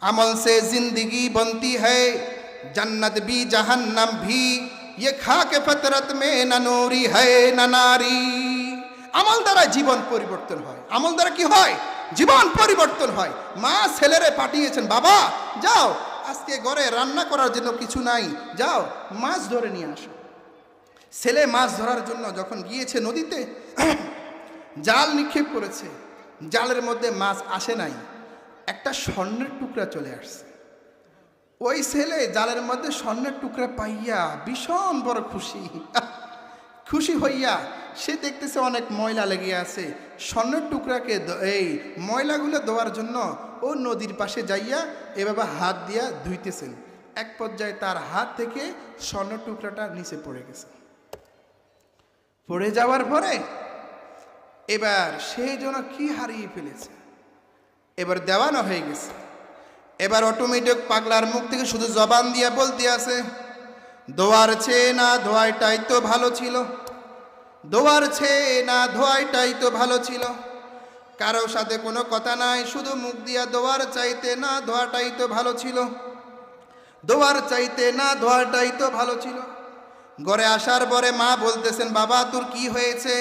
अमल से जिंदगी बनती है, जन्नत भी जहन्नम भी, ये खाक फतरत में न नूरी है न नारी। আমল দ্বারা জীবন পরিবর্তন হয়। আমল দ্বারা কি হয়? জীবন পরিবর্তন হয়। মা ছেলেরে পাঠিয়েছেন, বাবা যাও আজকে ঘরে রান্না করার জন্য কিছু নাই, যাও মাছ ধরে নিয়ে আসো। ছেলে মাছ ধরার জন্য যখন গিয়েছে নদীতে, জাল নিক্ষেপ করেছে, জালের মধ্যে মাছ আসে নাই, একটা স্বর্ণের টুকরা চলে আসছে। ওই ছেলে জালের মধ্যে স্বর্ণের টুকরা পাইয়া ভীষণ বড় খুশি। খুশি হইয়া সে দেখতেছে অনেক ময়লা লেগে আছে, স্বর্ণের টুকরাকে এই ময়লাগুলো ধোয়ার জন্য ও নদীর পাশে যাইয়া এভাবে হাত দিয়া ধুইতেছেন। এক পর্যায়ে তার হাত থেকে স্বর্ণের টুকরাটা নিচে পড়ে গেছে। পড়ে যাওয়ার পরে এবার সেই জন্য কি হারিয়ে ফেলেছে, এবার দেওয়ানো হয়ে গেছে। এবার অটোমেটিক পাগলার মুখ থেকে শুধু জবান দিয়ে বলতে আছে, ধোয়ার চেয়ে না ধোয়াইটাই তো ভালো ছিল, ধোয়ার চেয়ে না ধোয়াইটাই তো ভালো ছিল। কারো সাথে কোনো কথা নাই, শুধু মুখ দিয়া ধোয়ার চাইতে না ধোয়াটাই তো ভালো ছিল, ধোয়ার চাইতে না ধোয়াটাই তো ভালো ছিল। ঘরে আসার পরে মা বলতেছেন, বাবা তোর কি হয়েছে?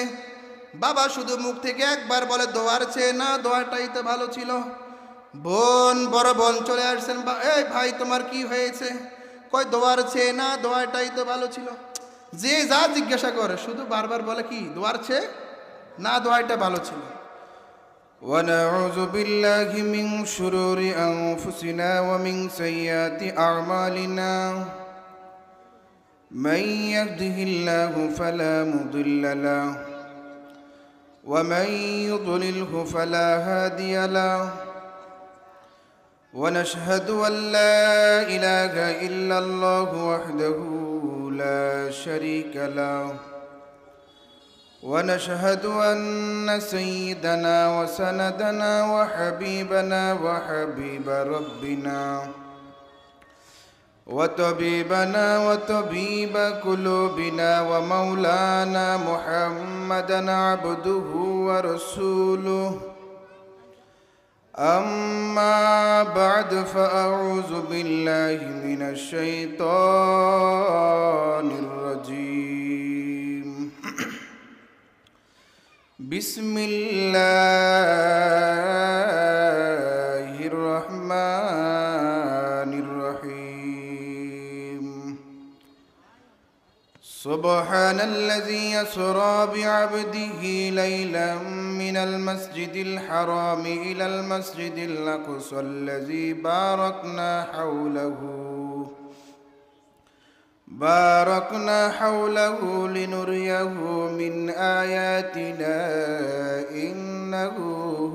বাবা শুধু মুখ থেকে একবার বলে, ধোয়ার চেয়ে না ধোয়াটাই তো ভালো ছিল। বোন, বড় বোন চলে আসছেন, এই ভাই তোমার কি হয়েছে? কয় ধোয়ার চেয়ে না ধোয়াটাই তো ভালো ছিল। যে যা জিজ্ঞাসা করে শুধু বারবার বলে কি, ধোয়ার চেয়ে না ধোয়াটা ভালো ছিল। ونعوذ بالله من شرور أنفسنا ومن سيئات أعمالنا من يهده الله فلا مضل له ومن يضلله فلا هادي له ونشهد أن لا إله إلا الله وحده لا شريك له ونشهد أن سيدنا وسندنا وحبيبنا وحبيب ربنا وطبيبنا وطبيب قلوبنا ومولانا محمدا عبده ورسوله أما بعد فأعوذ بالله من الشيطان الرجيم بسم الله الرحمن الرحيم سبحان الذي يسرى بعبده ليلا من المسجد الحرام إلى المسجد الأقصى الذي باركنا حوله لنريه من آياتنا إنه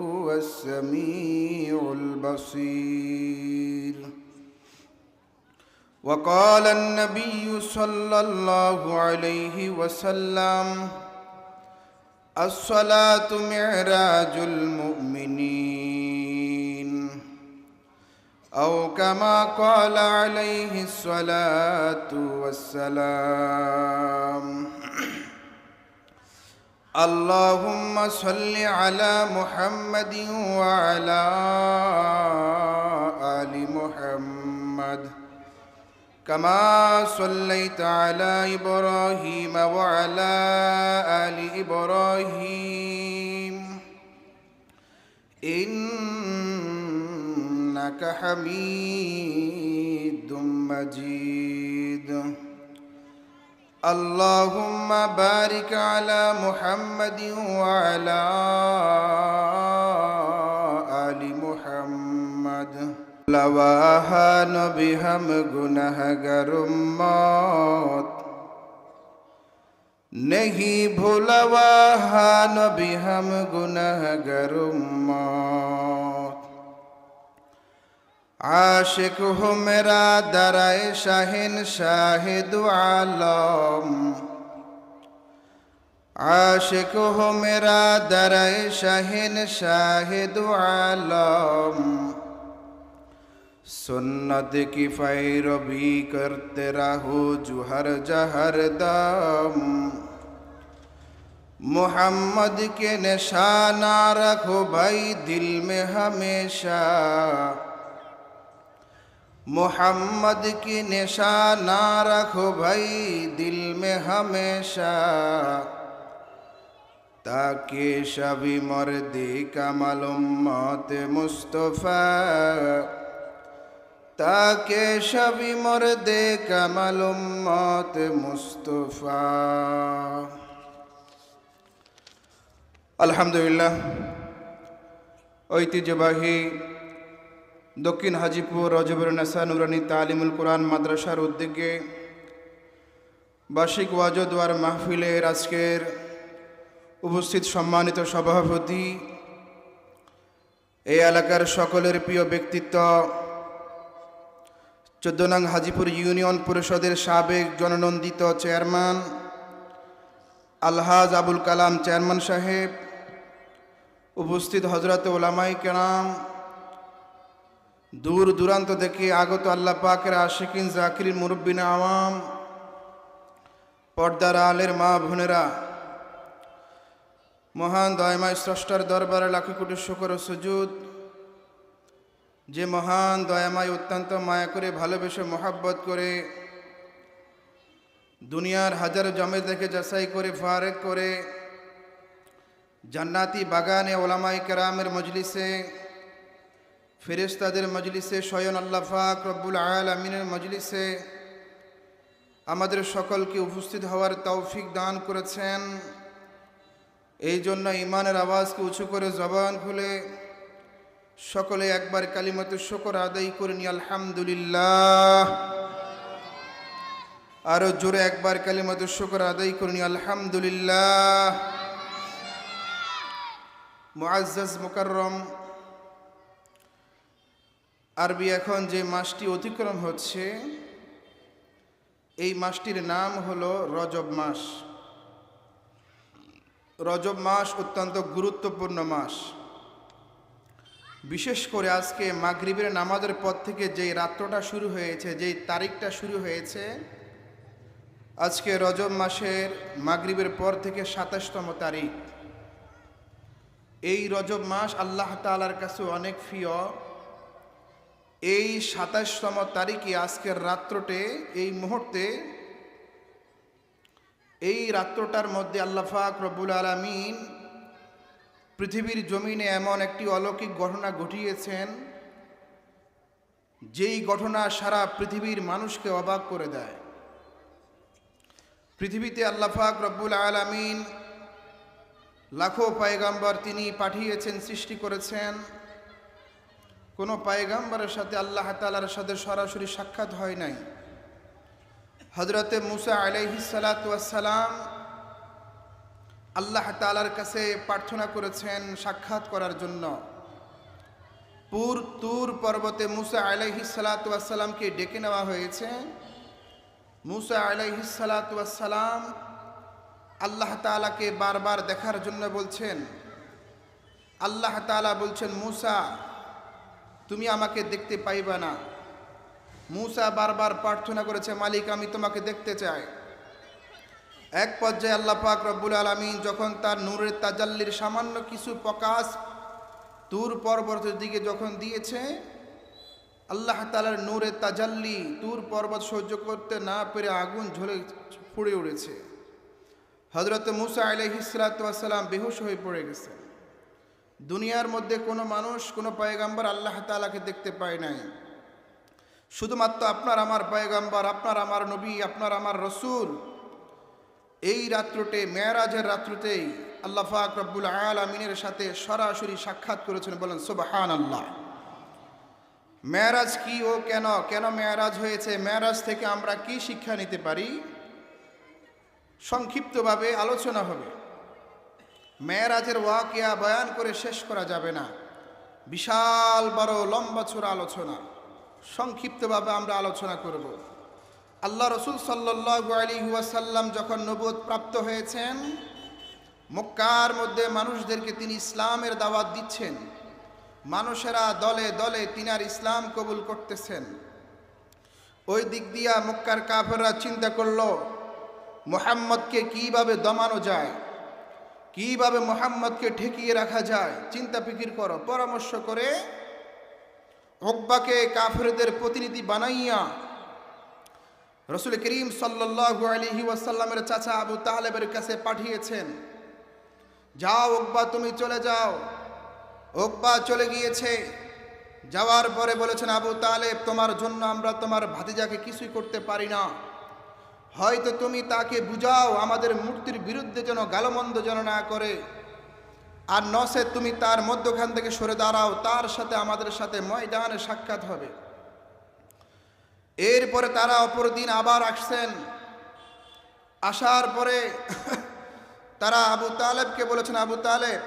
هو السميع البصير وقال النبي صلى الله عليه وسلم الصلاة معراج المؤمنين أو كما قال عليه الصلاة والسلام اللهم صل على محمد وعلى آل محمد كما صليت على إبراهيم وعلى آل إبراهيم إنك حميد مجيد اللهم بارك على محمد وعلى آل محمد لواها نبيهم गुनहगार उम्मत नहीं भुलवाहा नबी हम गुनहगार उम्मत आशिक हो मेरा दराए शाहिन शाहिद आलम आशिक हो मेरा दराए शाहिन शाहिद आलम सुन्नत की पैरवी करते रहो जो हर जहर दम मोहम्मद के निशाना रखो भाई दिल में हमेशा मोहम्मद की निशाना रखो भाई दिल में हमेशा, ताकि शबी मर्दी का मालूम मौत मुस्तफ़ा, ताकि शबी मर्दे का मालूम मौत मुस्तफ़ा। আলহামদুলিল্লাহ, ঐতিহ্যবাহী দক্ষিণ হাজীপুর রজবুর নেসা নুরানি তালিমুল কোরআন মাদ্রাসার উদ্যোগে বার্ষিক ওয়াজ ও দোয়ার মাহফিলের আজকের উপস্থিত সম্মানিত সভাপতি, এই এলাকার সকলের প্রিয় ব্যক্তিত্ব, 14 নং হাজীপুর ইউনিয়ন পরিষদের সাবেক জননন্দিত চেয়ারম্যান আলহাজ আবুল কালাম চেয়ারম্যান সাহেব, উপস্থিত হজরত ওলামায়ে কেরাম, দূর দূরান্ত থেকে আগত আল্লাহ পাকের আশিকিন জাকিরিন মুরব্বিন আওয়াম, পর্দার আলের মা বোনেরা, মহান দয়াময় স্রষ্টার দরবারে লাখো কোটি শুকর ও সুজুদ, যে মহান দয়াময় অত্যন্ত মায়া করে ভালোবেসে মোহাব্বত করে দুনিয়ার হাজার জমে থেকে যাচাই করে ফারেক করে জান্নাতি বাগানে ওলামায়ে কেরামের মজলিসে, ফেরেশতাদের মজলিসে, স্বয়ং আল্লাহ পাক রব্বুল আলামিনের মজলিসে আমাদের সকলকে উপস্থিত হওয়ার তৌফিক দান করেছেন। এই জন্য ইমানের আওয়াজকে উঁচু করে জবান খুলে সকলে একবার কালিমাতুশ শুকর আদায় করে নি আলহামদুলিল্লাহ। আরো জোরে একবার কালিমাতুশ শুকর আদায় করে নি আলহামদুলিল্লাহ। মুআজ্জাজ মুকাররম, আরবি এখন যে মাসটি অতিক্রম হচ্ছে এই মাসটির নাম হলো রজব মাস। রজব মাস অত্যন্ত গুরুত্বপূর্ণ মাস। বিশেষ করে আজকে মাগরিবের নামাজের পর থেকে যেই রাত্রটা শুরু হয়েছে, যেই তারিখটা শুরু হয়েছে, আজকে রজব মাসের মাগরিবের পর থেকে 27তম তারিখ। এই রজব মাস আল্লাহ তাআলার কাছে অনেক প্রিয়। এই 27তম তারিখে আজকের রাত্রতে, এই মুহূর্তে, এই রাত্রটার মধ্যে আল্লাহ পাক রব্বুল আলামিন পৃথিবীর জমিনে এমন একটি অলৌকিক ঘটনা ঘটিয়েছেন, যেই ঘটনা সারা পৃথিবীর মানুষকে অবাক করে দেয়। পৃথিবীতে আল্লাহ পাক রব্বুল আলামিন লাখো পয়গম্বর তিনি পাঠিয়েছেন, সৃষ্টি করেছেন। কোনো পয়গম্বরের সাথে আল্লাহ তাআলার সাথে সরাসরি সাক্ষাৎ হয় নাই। হযরতে মুসা আলাইহিস সালাতু ওয়াস সালাম আল্লাহ তাআলার কাছে প্রার্থনা করেছেন সাক্ষাৎ করার জন্য। তুর পর্বতে মুসা আলাইহিস সালাতু ওয়াস সালামকে ডেকে নেওয়া হয়েছে। মুসা আলাইহিস সালাতু ওয়াস সালাম আল্লাহ তাআলাকে বারবার দেখার জন্য বলছেন। আল্লাহ তাআলা বলছেন, মুসা তুমি আমাকে দেখতে পাইবা না। মুসা বারবার প্রার্থনা করেছে, মালিক আমি তোমাকে দেখতে চাই। এক পর্যায়ে আল্লাহ পাক রব্বুল আলামিন যখন তার নূরের তাজাল্লির সামান্য কিছু প্রকাশ তুর পর্বতের দিকে যখন দিয়েছে, আল্লাহ তাআলার নূরের তাজাল্লি তুর পর্বত সহ্য করতে না পেরে আগুন ঝরে পুড়ে উঠেছে। হযরত মুসা আলাইহিস সালাতু ওয়াস সালাম বেহুশ হয়ে পড়ে গেছেন। দুনিয়ার মধ্যে কোনো মানুষ, কোনো পয়গম্বর আল্লাহ তাআলাকে দেখতে পায় নাই। শুধুমাত্র আপনার আমার পয়গম্বর, আপনার আমার নবী, আপনার আমার রসুল এই রাত্রতে, মেরাজের রাত্রতেই আল্লাহ পাক রব্বুল আলামিনের সাথে সরাসরি সাক্ষাৎ করেছেন। বলেন সুবহানাল্লাহ। মেরাজ কি ও কেন, কেন মেরাজ হয়েছে, মেরাজ থেকে আমরা কি শিক্ষা নিতে পারি, সংক্ষিপ্তভাবে আলোচনা হবে। মেরাজের ওয়াকিয়া বয়ান করে শেষ করা যাবে না, বিশাল বড় লম্বা চূড়া আলোচনা। সংক্ষিপ্তভাবে আমরা আলোচনা করব। আল্লাহ রসুল সাল্লাল্লাহু আলাইহি ওয়াসাল্লাম যখন নবুয়ত প্রাপ্ত হয়েছেন, মক্কার মধ্যে মানুষদেরকে তিনি ইসলামের দাওয়াত দিচ্ছেন। মানুষেরা দলে দলে তিনার ইসলাম কবুল করতেছেন। ওই দিক দিয়া মক্কার কাফেররা চিন্তা করলো মুহাম্মদকে কিভাবে দমানো যায়, কিভাবে মুহাম্মদকে ঠেকিয়ে রাখা যায়। চিন্তা ফিকির করো, পরামর্শ করে উকবাকে কাফেরদের প্রতিনিধি বানাইয়া রসুল করিম সাল্লাল্লাহু আলাইহি ওয়াসাল্লামের চাচা আবু তালেবের কাছে পাঠিয়েছেন, যাও উকবা, তুমি চলে যাও। উকবা চলে গিয়েছে। যাওয়ার পরে বলেছেন, আবু তালেব, তোমার জন্য আমরা তোমার ভাতিজাকে কিছুই করতে পারি না, হয়তো তুমি তাকে বুঝাও আমাদের মূর্তির বিরুদ্ধে যেন গালমন্দ যেন না করে, আর নসে তুমি তার মধ্যখান থেকে সরে দাঁড়াও, তার সাথে আমাদের সাথে ময়দানে সাক্ষাৎ হবে। এরপরে তারা অপর দিন আবার আসছেন। আসার পরে তারা আবু তালেবকে বলেছেন, আবু তালেব,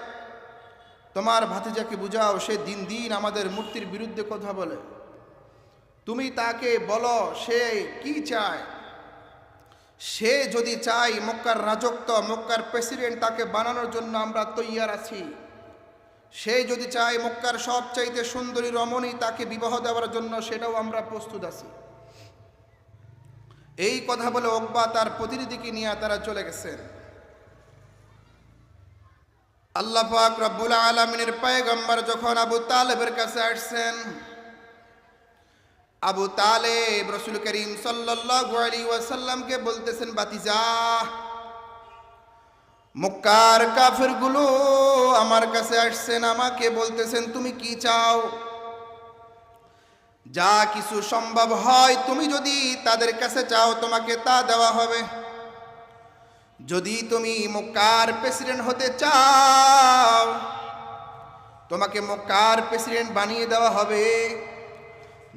তোমার ভাতিজাকে বুঝাও, সে দিন দিন আমাদের মূর্তির বিরুদ্ধে কথা বলে, তুমি তাকে বলো সে কি চায়। সে যদি চায় মক্কার রাজত্ব, মক্কার প্রেসিডেন্ট, তাকে বানানোর জন্য আমরা তৈয়ার আছি। সে যদি চায় মক্কার সবচাইতে সুন্দরী রমণী, তাকে বিবাহ দেওয়ার জন্য, সেটাও আমরা প্রস্তুত আছি। এই কথা বলে উকবা তার প্রতিনিধিকে নিয়ে তারা চলে গেছেন। আল্লাহ পাক রব্বুল আলামিনের পয়গম্বর যখন আবু তালেবের কাছে আসছেন, আবু তালেব রসুল করিম সাল্লাল্লাহু আলাইহি ওয়াসাল্লামকে বলতেছেন, বাতিজা, মক্কার কাফেরগুলো আমার কাছে আসছেন, আমাকে বলতেছেন তুমি কি চাও। যা কিছু সম্ভব হয় তুমি যদি তাদের কাছে চাও তোমাকে তা দেওয়া হবে। যদি তুমি মক্কার প্রেসিডেন্ট হতে চাও, তোমাকে মক্কার প্রেসিডেন্ট বানিয়ে দেওয়া হবে।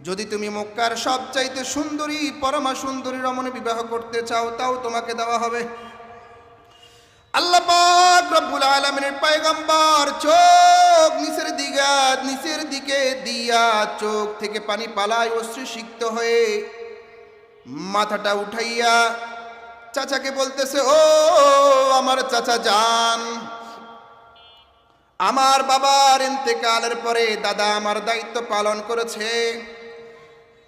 যদি তুমি মক্কার সবচাইতে সুন্দরী, পরমা সুন্দরী রমণী বিবাহ করতে চাও, তাও তোমাকে দেওয়া হবে। আল্লাহ পাক রব্বুল আলামিনের পয়গম্বর চোখ নিচের দিকে দিয়া চোখ থেকে পানি পালায়, অশ্রু সিক্ত হয়ে মাথাটা উঠাইয়া চাচাকে বলতেছে, ও আমার চাচা যান, আমার বাবার ইন্তেকালের পরে দাদা আমার দায়িত্ব পালন করেছে,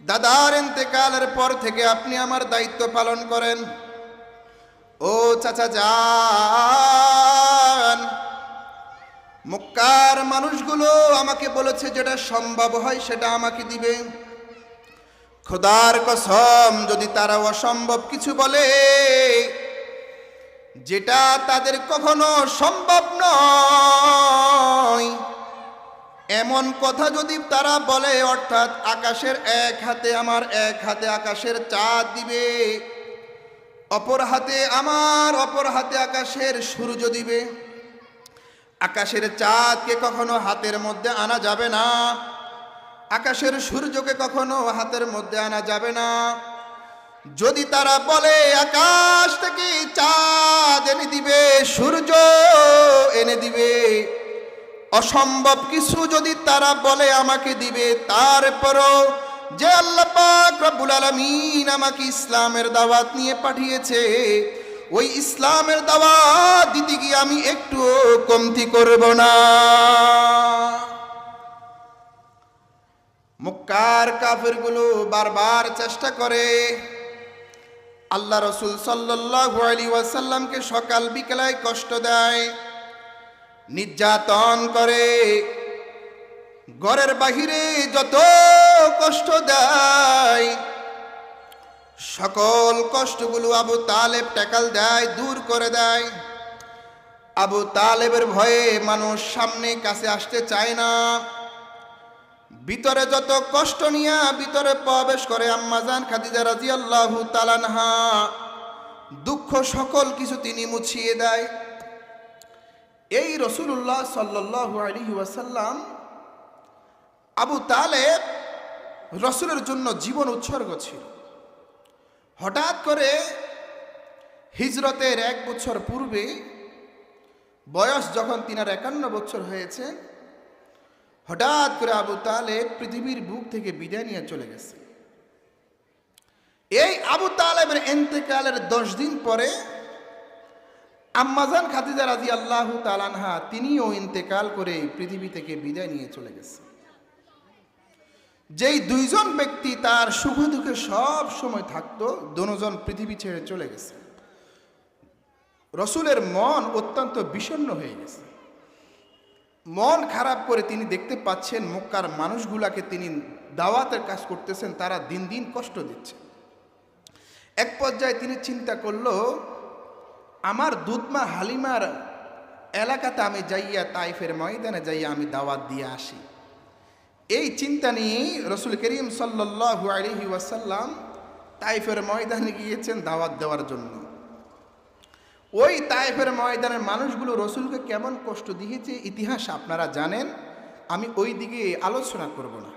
দাদার ইন্তেকালের পর থেকে আপনি আমার দায়িত্ব পালন করেন। ও চাচা যান, মক্কার মানুষগুলো আমাকে বলেছে যেটা সম্ভব হয় সেটা আমাকে দিবে। খোদার কসম, যদি তারা অসম্ভব কিছু বলে, যেটা তাদের কখনো সম্ভব নয়, এমন কথা যদি তারা বলে, অর্থাৎ আকাশের এক হাতে আমার, এক হাতে আকাশের চাঁদ দিবে, অপর হাতে আমার, অপর হাতে আকাশের সূর্য দিবে, আকাশের চাঁদকে কখনো হাতের মধ্যে আনা যাবে না, আকাশের সূর্যকে কখনো হাতের মধ্যে আনা যাবে না। যদি তারা বলে আকাশ থেকে চাঁদ এনে দিবে, সূর্য এনে দিবে, অসম্ভব কিছু যদি তারা বলে আমাকে দিবে, তারপরও যে আল্লাহ পাক রব্বুল আলামিন আমাকে ইসলামের দাওয়াত নিয়ে পাঠিয়েছে, ওই ইসলামের দাওয়াত দিতে গিয়ে আমি একটু কমতি করব না। মক্কার কাফেরগুলো বারবার চেষ্টা করে আল্লাহ রসুল সাল্লাল্লাহু আলাইহি ওয়াসাল্লামকে সকাল বিকেলায় কষ্ট দেয়, নির্যাতন করে, ঘরের বাহিরে যত কষ্ট দেয়, সকল কষ্টগুলো আবু তালেব ট্যাকল দেয়, দূর করে দেয়। আবু তালেবের ভয়ে মানুষ সামনে কাছে আসতে চায় না। ভিতরে যত কষ্ট নিয়ে ভিতরে প্রবেশ করে আম্মাজান খাদিজা রাদিয়াল্লাহু তাআলা আনহা, দুঃখ সকল কিছু তিনি মুছিয়ে দেয়। এই রাসূলুল্লাহ সাল্লাল্লাহু আলাইহি ওয়াসাল্লাম, আবু তালেব রাসূলের জন্য জীবন উৎসর্গ ছিল। হঠাৎ করে হিজরতের 1 বছর পূর্বে, বয়স যখন তিনার 51 বছর হয়েছে, হঠাৎ করে আবু তালেব পৃথিবীর বুক থেকে বিদায় নিয়ে চলে গেছে। এই আবু তালেবের ইন্তেকালের 10 দিন পরে আম্মাজান খাদিজা রাদিয়াল্লাহু তাআলা আনহা তিনিও ইন্তেকাল করে পৃথিবী থেকে বিদায় নিয়ে চলে গেছে। যেই দুইজন ব্যক্তি তার সুখ দুঃখে সব সময় থাকতো, দুজন পৃথিবী ছেড়ে চলে গেছে। রসুলের মন অত্যন্ত বিষণ্ণ হয়ে গেছে। মন খারাপ করে তিনি দেখতে পাচ্ছেন মক্কার মানুষগুলাকে তিনি দাওয়াতের কাজ করতেছেন, তারা দিন দিন কষ্ট দিচ্ছে। এক পর্যায়ে তিনি চিন্তা করলো, আমার দুধমা হালিমার এলাকাতে আমি যাইয়া তাইফের ময়দানে যাইয়া আমি দাওয়াত দিয়ে আসি। এই চিন্তা নিয়ে রসুল করিম সাল্লাল্লাহু আলাইহি ওয়াসাল্লাম তাইফের ময়দানে গিয়েছেন দাওয়াত দেওয়ার জন্য। ওই তাইফের ময়দানের মানুষগুলো রসুলকে কেমন কষ্ট দিয়েছে ইতিহাস আপনারা জানেন, আমি ওই দিকে আলোচনা করব না।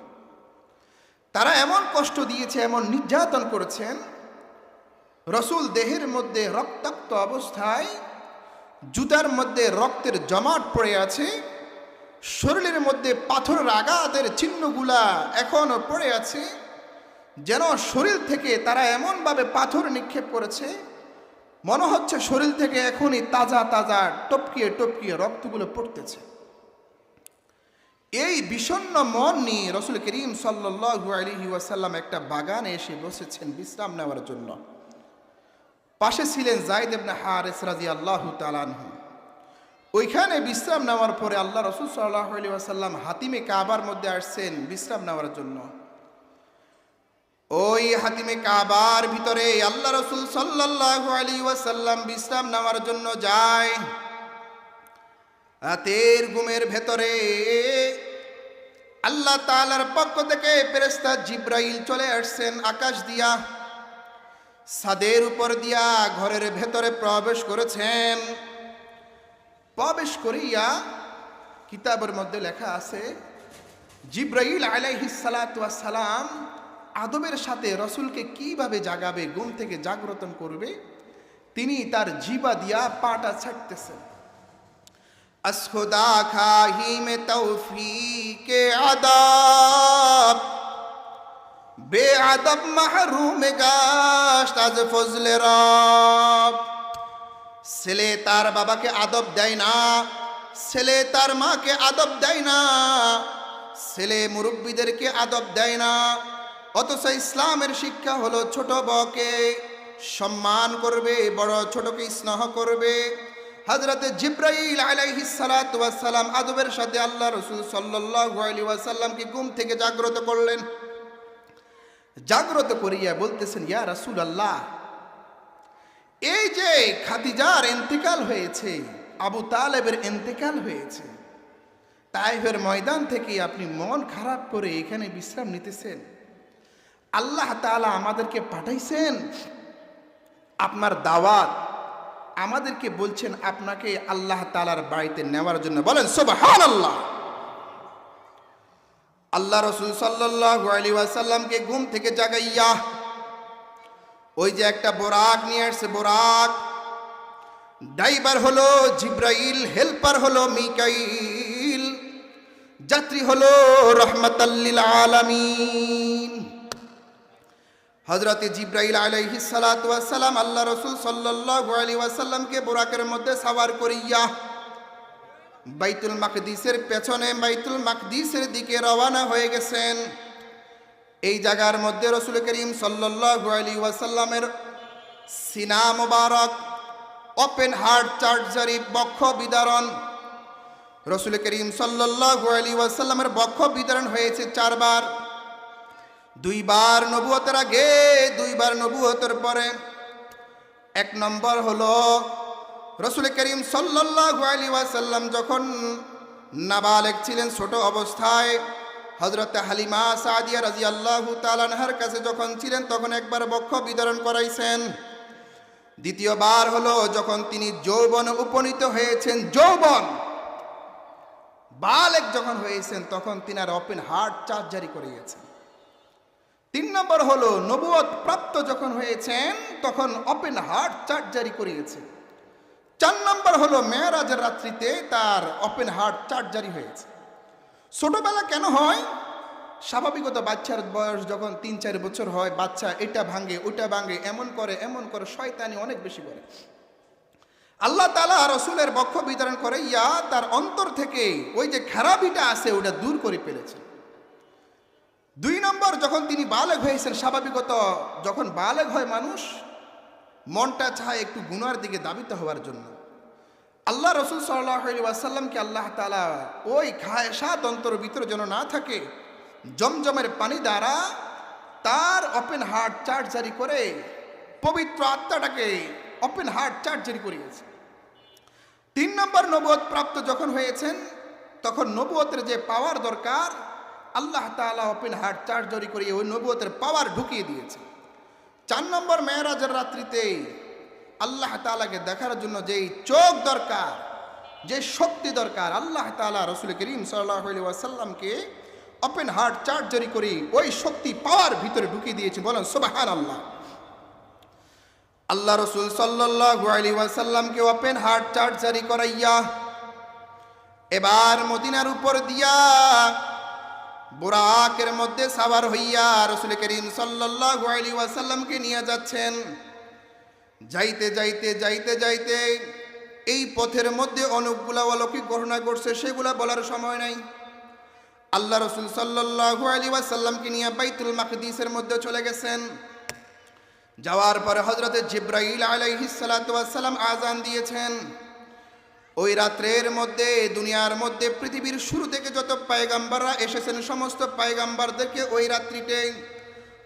তারা এমন কষ্ট দিয়েছে, এমন নির্যাতন করেছেন, রসুল দেহের মধ্যে রক্তাক্ত অবস্থায়, জুতার মধ্যে রক্তের জমাট পড়ে আছে, শরীরের মধ্যে পাথরের আঘাতের চিহ্নগুলা এখনও পড়ে আছে, যেন শরীর থেকে তারা এমনভাবে পাথর নিক্ষেপ করেছে মনে হচ্ছে শরীর থেকে এখনই তাজা তাজা টপকিয়ে টপকিয়ে রক্তগুলো পড়তেছে। এই বিষণ্ণ মন নিয়ে রসুল করিম সাল্লাল্লাহু আলাইহি ওয়াসাল্লাম একটা বাগানে এসে বসেছেন বিশ্রাম নেওয়ার জন্য। পাশে ছিলেন যায়েদ ইবনে হারিস রাদিয়াল্লাহু তাআলা আনহু। ওইখানে বিশ্রাম নেওয়ার পরে আল্লাহ রসুল সাল্লাল্লাহু আলাইহি ওয়াসাল্লাম হাতিমে কাবার মধ্যে আসছেন বিশ্রাম নেওয়ার জন্য। ওই হাতিমে কাবার ভিতরে আল্লাহ রসুল সাল্লাল্লাহু আলাইহি ওয়াসাল্লাম বিশ্রাম নেওয়ার জন্য যায়। রাতের ঘুমের ভেতরে আল্লাহ তাআলার পক্ষ থেকে ফেরেশতা জিবরাইল চলে আসছেন আকাশ দিয়া, ছাদের উপর দিয়া ঘরের ভেতরে প্রবেশ করেছেন। প্রবেশ করিয়া কিতাবের মধ্যে লেখা আছে জিবরাইল আলাইহিস সালাতু ওয়াস সালাম আদবের সাথে রসুলকে কিভাবে জাগাবে, ঘুম থেকে জাগ্রত করবে, তিনি তার জিবা দিয়া পাটা ছাড়তেছেন। আসখুদা খাহি মে তৌফিকে আদাব বেআদব মাহরুম গাশত আজ ফজলে রব। ছেলে তার বাবাকে আদব দেয় না, ছেলে তার মাকে আদব দেয় না, ছেলে মুরব্বীদেরকে আদব দেয় না, অথচ ইসলামের শিক্ষা হলো ছোট বড়কে সম্মান করবে, বড় ছোটকে স্নেহ করবে। হযরতে জিবরাইল আলাইহিস সালাতু ওয়াস সালাম আদবের সাথে আল্লাহ রাসূল সাল্লাল্লাহু আলাইহি ওয়াসাল্লামকে ঘুম থেকে জাগ্রত করলেন। জাগ্রত করিয়া বলতেছেন, ইয়া রাসূলুল্লাহ, এই যে খাদিজার ইন্তেকাল হয়েছে, আবু তালেবের ইন্তেকাল হয়েছে, তাইফের ময়দান থেকে আপনি মন খারাপ করে এখানে বিশ্রাম নিতেছেন। আল্লাহ তাআলা আমাদেরকে পাঠাইছেন আপনার দাওয়াত, আমাদেরকে বলছেন আপনাকে আল্লাহ তাআলার বাড়িতে নেওয়ার জন্য। বলেন সুবহানাল্লাহ। আল্লাহ রাসূল সাল্লাল্লাহু আলাইহি ওয়াসাল্লামকে ঘুম থেকে জাগাইয়া ওই যে একটা বোরাক নিয়ে আসছে, বোরাক ড্রাইভার হলো জিবরাইল, হেল্পার হলো মিকাইল, যাত্রী হলো রাহমাতাল লিল আলামিন। হযরতে জিবরাইল আলাইহিস সালাতু ওয়াস সালাম আল্লাহ রাসূল সাল্লাল্লাহু আলাইহি ওয়াসাল্লামকে বোরাকের মধ্যে সওয়ার করিয়া বাইতুল মাকদিসের পেছনে বাইতুল মাকদিসের দিকে রওনা হয়ে গেছেন। এই জায়গার মধ্যে রাসূল করিম সাল্লাল্লাহু আলাইহি ওয়াসাল্লামের সিনা মুবারক ওপেন হার্ট সার্জারি, বক্ষ বিদারণ, রাসূল করিম সাল্লাল্লাহু আলাইহি ওয়াসাল্লামের বক্ষ বিদারণ হয়েছে 4 বার, 2 বার নবুয়তের আগে, 2 বার নবুয়তের পরে। 1 নম্বর হলো রাসূল করিম সাল্লাল্লাহু আলাইহি ওয়াসাল্লাম যখন নাবালেগ ছিলেন, ছোট অবস্থায়, হযরতে হালিমা সাদিয়া রাদিয়াল্লাহু তাআলা আনহার কাছে যখন ছিলেন তখন একবার বক্ষ বিদারণ করাইছেন। দ্বিতীয়বার হলো যখন তিনি যৌবনে উপনীত হয়েছেন, যৌবন বালেগ যখন হয়েছেন তখন তিনার ওপেন হার্ট সার্জারি করিয়েছেন। 3 নম্বর হলো নবুয়ত প্রাপ্ত যখন হয়েছেন তখন ওপেন হার্ট সার্জারি করিয়েছেন। 4 নম্বর হলো মেরাজের রাত্রিতে তার ওপেন হার্ট সার্জারি হয়েছে। ছোটবেলা কেন হয়? স্বাভাবিকত বাচ্চার বয়স যখন 3-4 বছর হয়, বাচ্চা এটা ভাঙে ওটা ভাঙে, এমন করে শয়তানি অনেক বেশি করে। আল্লাহ তাআলা রাসূলের বক্ষ বিতরণ করে ইয়া তার অন্তর থেকে ওই যে খারাপিটা আছে ওটা দূর করে ফেলেছে। 2 নম্বর যখন তিনি বালেগ হয়েছেন, স্বাভাবিকত যখন বালেগ হয় মানুষ মনটা চায় একটু গুনার দিকে ধাবিত হওয়ার জন্য। আল্লাহ রসুল সাল্লাল্লাহু আলাইহি ওয়াসাল্লামকে আল্লাহ তাআলা ওই খায়সাত অন্তরের ভিতরে যেন না থাকে, জমজমের পানি দ্বারা তার ওপেন হার্ট সার্জারি করে পবিত্র আত্মাটাকে ওপেন হার্ট সার্জারি করিয়েছে। 3 নম্বর নবুয়ত প্রাপ্ত যখন হয়েছেন, তখন নবুয়তের যে পাওয়ার দরকার আল্লাহ তাআলা ওপেন হার্ট সার্জারি করিয়ে ওই নবুয়তের পাওয়ার ঢুকিয়ে দিয়েছে। 4 নম্বর মেরাজের রাত্রিতে আল্লাহ তাআলাকে দেখার জন্য যেই চোখ দরকার, যে শক্তি দরকার, আল্লাহ তাআলা রাসূল করিম সাল্লাল্লাহু আলাইহি ওয়াসাল্লামকে ওপেন হার্ট সার্জারি করে ওই শক্তি পাওয়ার ভিতরে ঢুকিয়ে দিয়েছে। বলেন সুবহানাল্লাহ। আল্লাহ রাসূল সাল্লাল্লাহু আলাইহি ওয়াসাল্লামকে ওপেন হার্ট সার্জারি করাইয়া এবার মদিনার উপর দিয়া বুরাকের মধ্যে সাওয়ার হইয়া রাসূল করিম সাল্লাল্লাহু আলাইহি ওয়াসাল্লামকে নিয়ে যাচ্ছেন। যাইতে যাইতে যাইতে যাইতে এই পথের মধ্যে অনেকগুলা অলৌকিক ঘটনা ঘটছে, সেগুলা বলার সময় নাই। আল্লাহ রাসূল সাল্লাল্লাহু আলাইহি ওয়াসাল্লামকে নিয়ে বাইতুল মাকদিসের মধ্যে চলে গেছেন। যাওয়ার পরে হযরতে জিবরাইল আলাইহিস সালাতু ওয়াস সালাম আযান দিয়েছেন। ওই রাত্রের মধ্যে দুনিয়ার মধ্যে পৃথিবীর শুরু থেকে যত পয়গম্বররা এসেছেন সমস্ত পয়গম্বরদেরকে ওই রাত্রিতে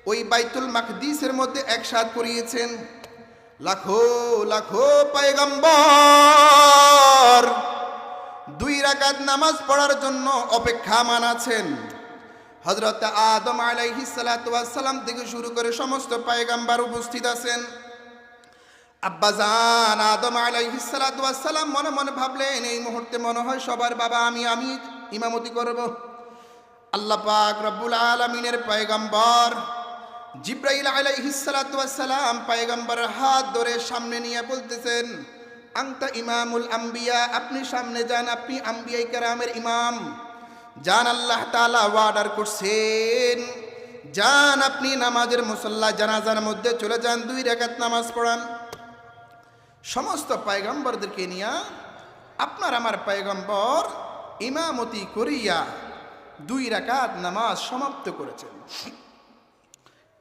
ওই বাইতুল মাকদিসের মধ্যে একসাথ করিয়েছেন। লাখো লাখো পয়গম্বর 2 রাকাত নামাজ পড়ার জন্য অপেক্ষামান আছেন। হযরত আদম আলাইহিস সালাতু ওয়াস সালাম থেকে শুরু করে সমস্ত পয়গম্বর উপস্থিত আছেন। আব্বাজান আদম আলাইহিস সালাতু ওয়াস সালাম মনে মনে ভাবলেন, এই মুহূর্তে মনে হয় সবার বাবা আমি ইমামতি করব। আল্লাহ পাক রব্বুল আলামিনের পয়গম্বর জিবরাইল আলাইহিস সালাতু ওয়াস সালাম পয়গম্বরের হাত ধরে সামনে নিয়ে বলতেছেন, আনতা ইমামুল আম্বিয়া, আপনি সামনে যান, আপনি আম্বিয়ায়ে কেরামের ইমাম। যান, আল্লাহ তাআলা অর্ডার করছেন, যান আপনি নামাজের মুসল্লা জানাজার মধ্যে চলে যান, 2 রাকাত নামাজ পড়ান। সমস্ত পয়গম্বরদেরকে নিয়ে আপনার আমার পয়গম্বর ইমামতি করিয়া 2 রাকাত নামাজ সমাপ্ত করেছেন।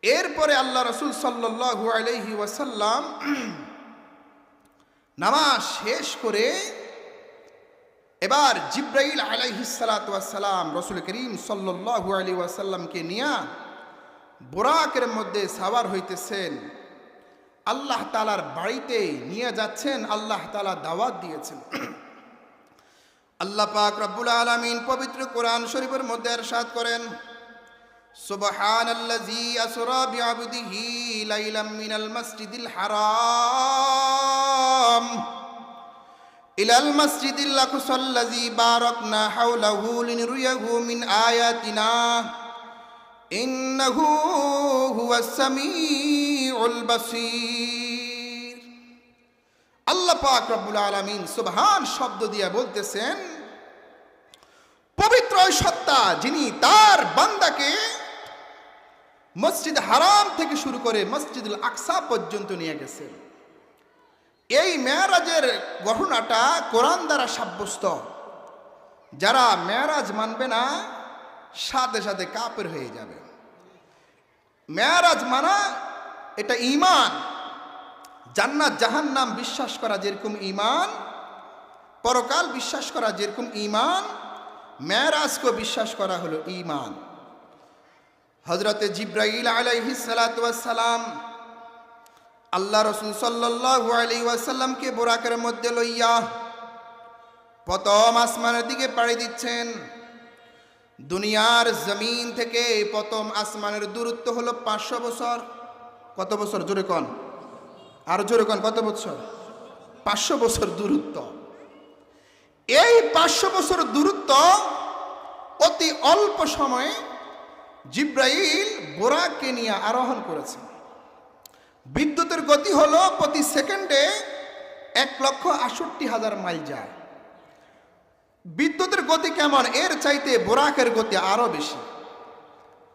এরপরে আল্লাহ রাসূল সাল্লাল্লাহু আলাইহি ওয়াসাল্লাম নামাজ শেষ করে এবার জিবরাইল আলাইহিস সালাতু ওয়াস সালাম রাসূল করিম সাল্লাল্লাহু আলাইহি ওয়াসাল্লামকে নিয়ে বুরাকের মধ্যে সাওয়ার হইতেছেন। আল্লাহ তাআলার বাড়িতে নিয়ে যাচ্ছেন। আল্লাহ তাআলা দাওয়াত দিয়েছেন। আল্লাহ পাক রব্বুল আলামিন পবিত্র কোরআন শরীফের মধ্যে ইরশাদ করেন, সুবহানাল্লাযী আসরা বিআবদিহি লাইলাম মিনাল মাসজিদিল হারাম ইলাল মাসজিদিল আকসাল্লাযী বারাকনা হাওলাহু লিনুরিয়াহু মিন আয়াতিনা ইন্নাহু হুয়াস সামিউল বাসীর। আল্লাহ পাক রব্বুল আলামিন সুবহান শব্দ দিয়ে বলতেছেন, পবিত্র ওই সত্তা যিনি তার বান্দাকে মসজিদ হারাম থেকে শুরু করে মসজিদুল আকসা পর্যন্ত নিয়ে গেছেন। এই মেরাজের ঘটনাটা কোরআন দ্বারা সাব্যস্ত। যারা মেরাজ মানবে না সাথে সাথে কাফের হয়ে যাবে। মেরাজ মানা এটা ঈমান। জান্নাত জাহান্নাম বিশ্বাস করা যেরকম ঈমান, পরকাল বিশ্বাস করা যেরকম ঈমান, মেরাজকে বিশ্বাস করা হলো ঈমান। হযরতে জিবরাইল আলাইহিস সালাতু ওয়াস সালাম আল্লাহ রাসূল সাল্লাল্লাহু আলাইহি ওয়াসাল্লামকে বুরাকের মধ্যে লইয়া প্রথম আসমানের দিকে পাড়ি দিচ্ছেন। দুনিয়ার জমিন থেকে প্রথম আসমানের দূরত্ব হলো 500 বছর। কত বছর? জোরে কোন, আর জোরে কোন, কত বছর? 500 বছর দূরত্ব। এই 500 বছর দূরত্ব অতি অল্প সময়ে জিবরাইল বুরাককে নিয়ে আরোহণ করেছে। বিদ্যুতের গতি হলো প্রতি সেকেন্ডে 1,68,000 মাইল যায়। বিদ্যুতের গতি কেমন? এর চাইতে বুরাকের গতি আরো বেশি।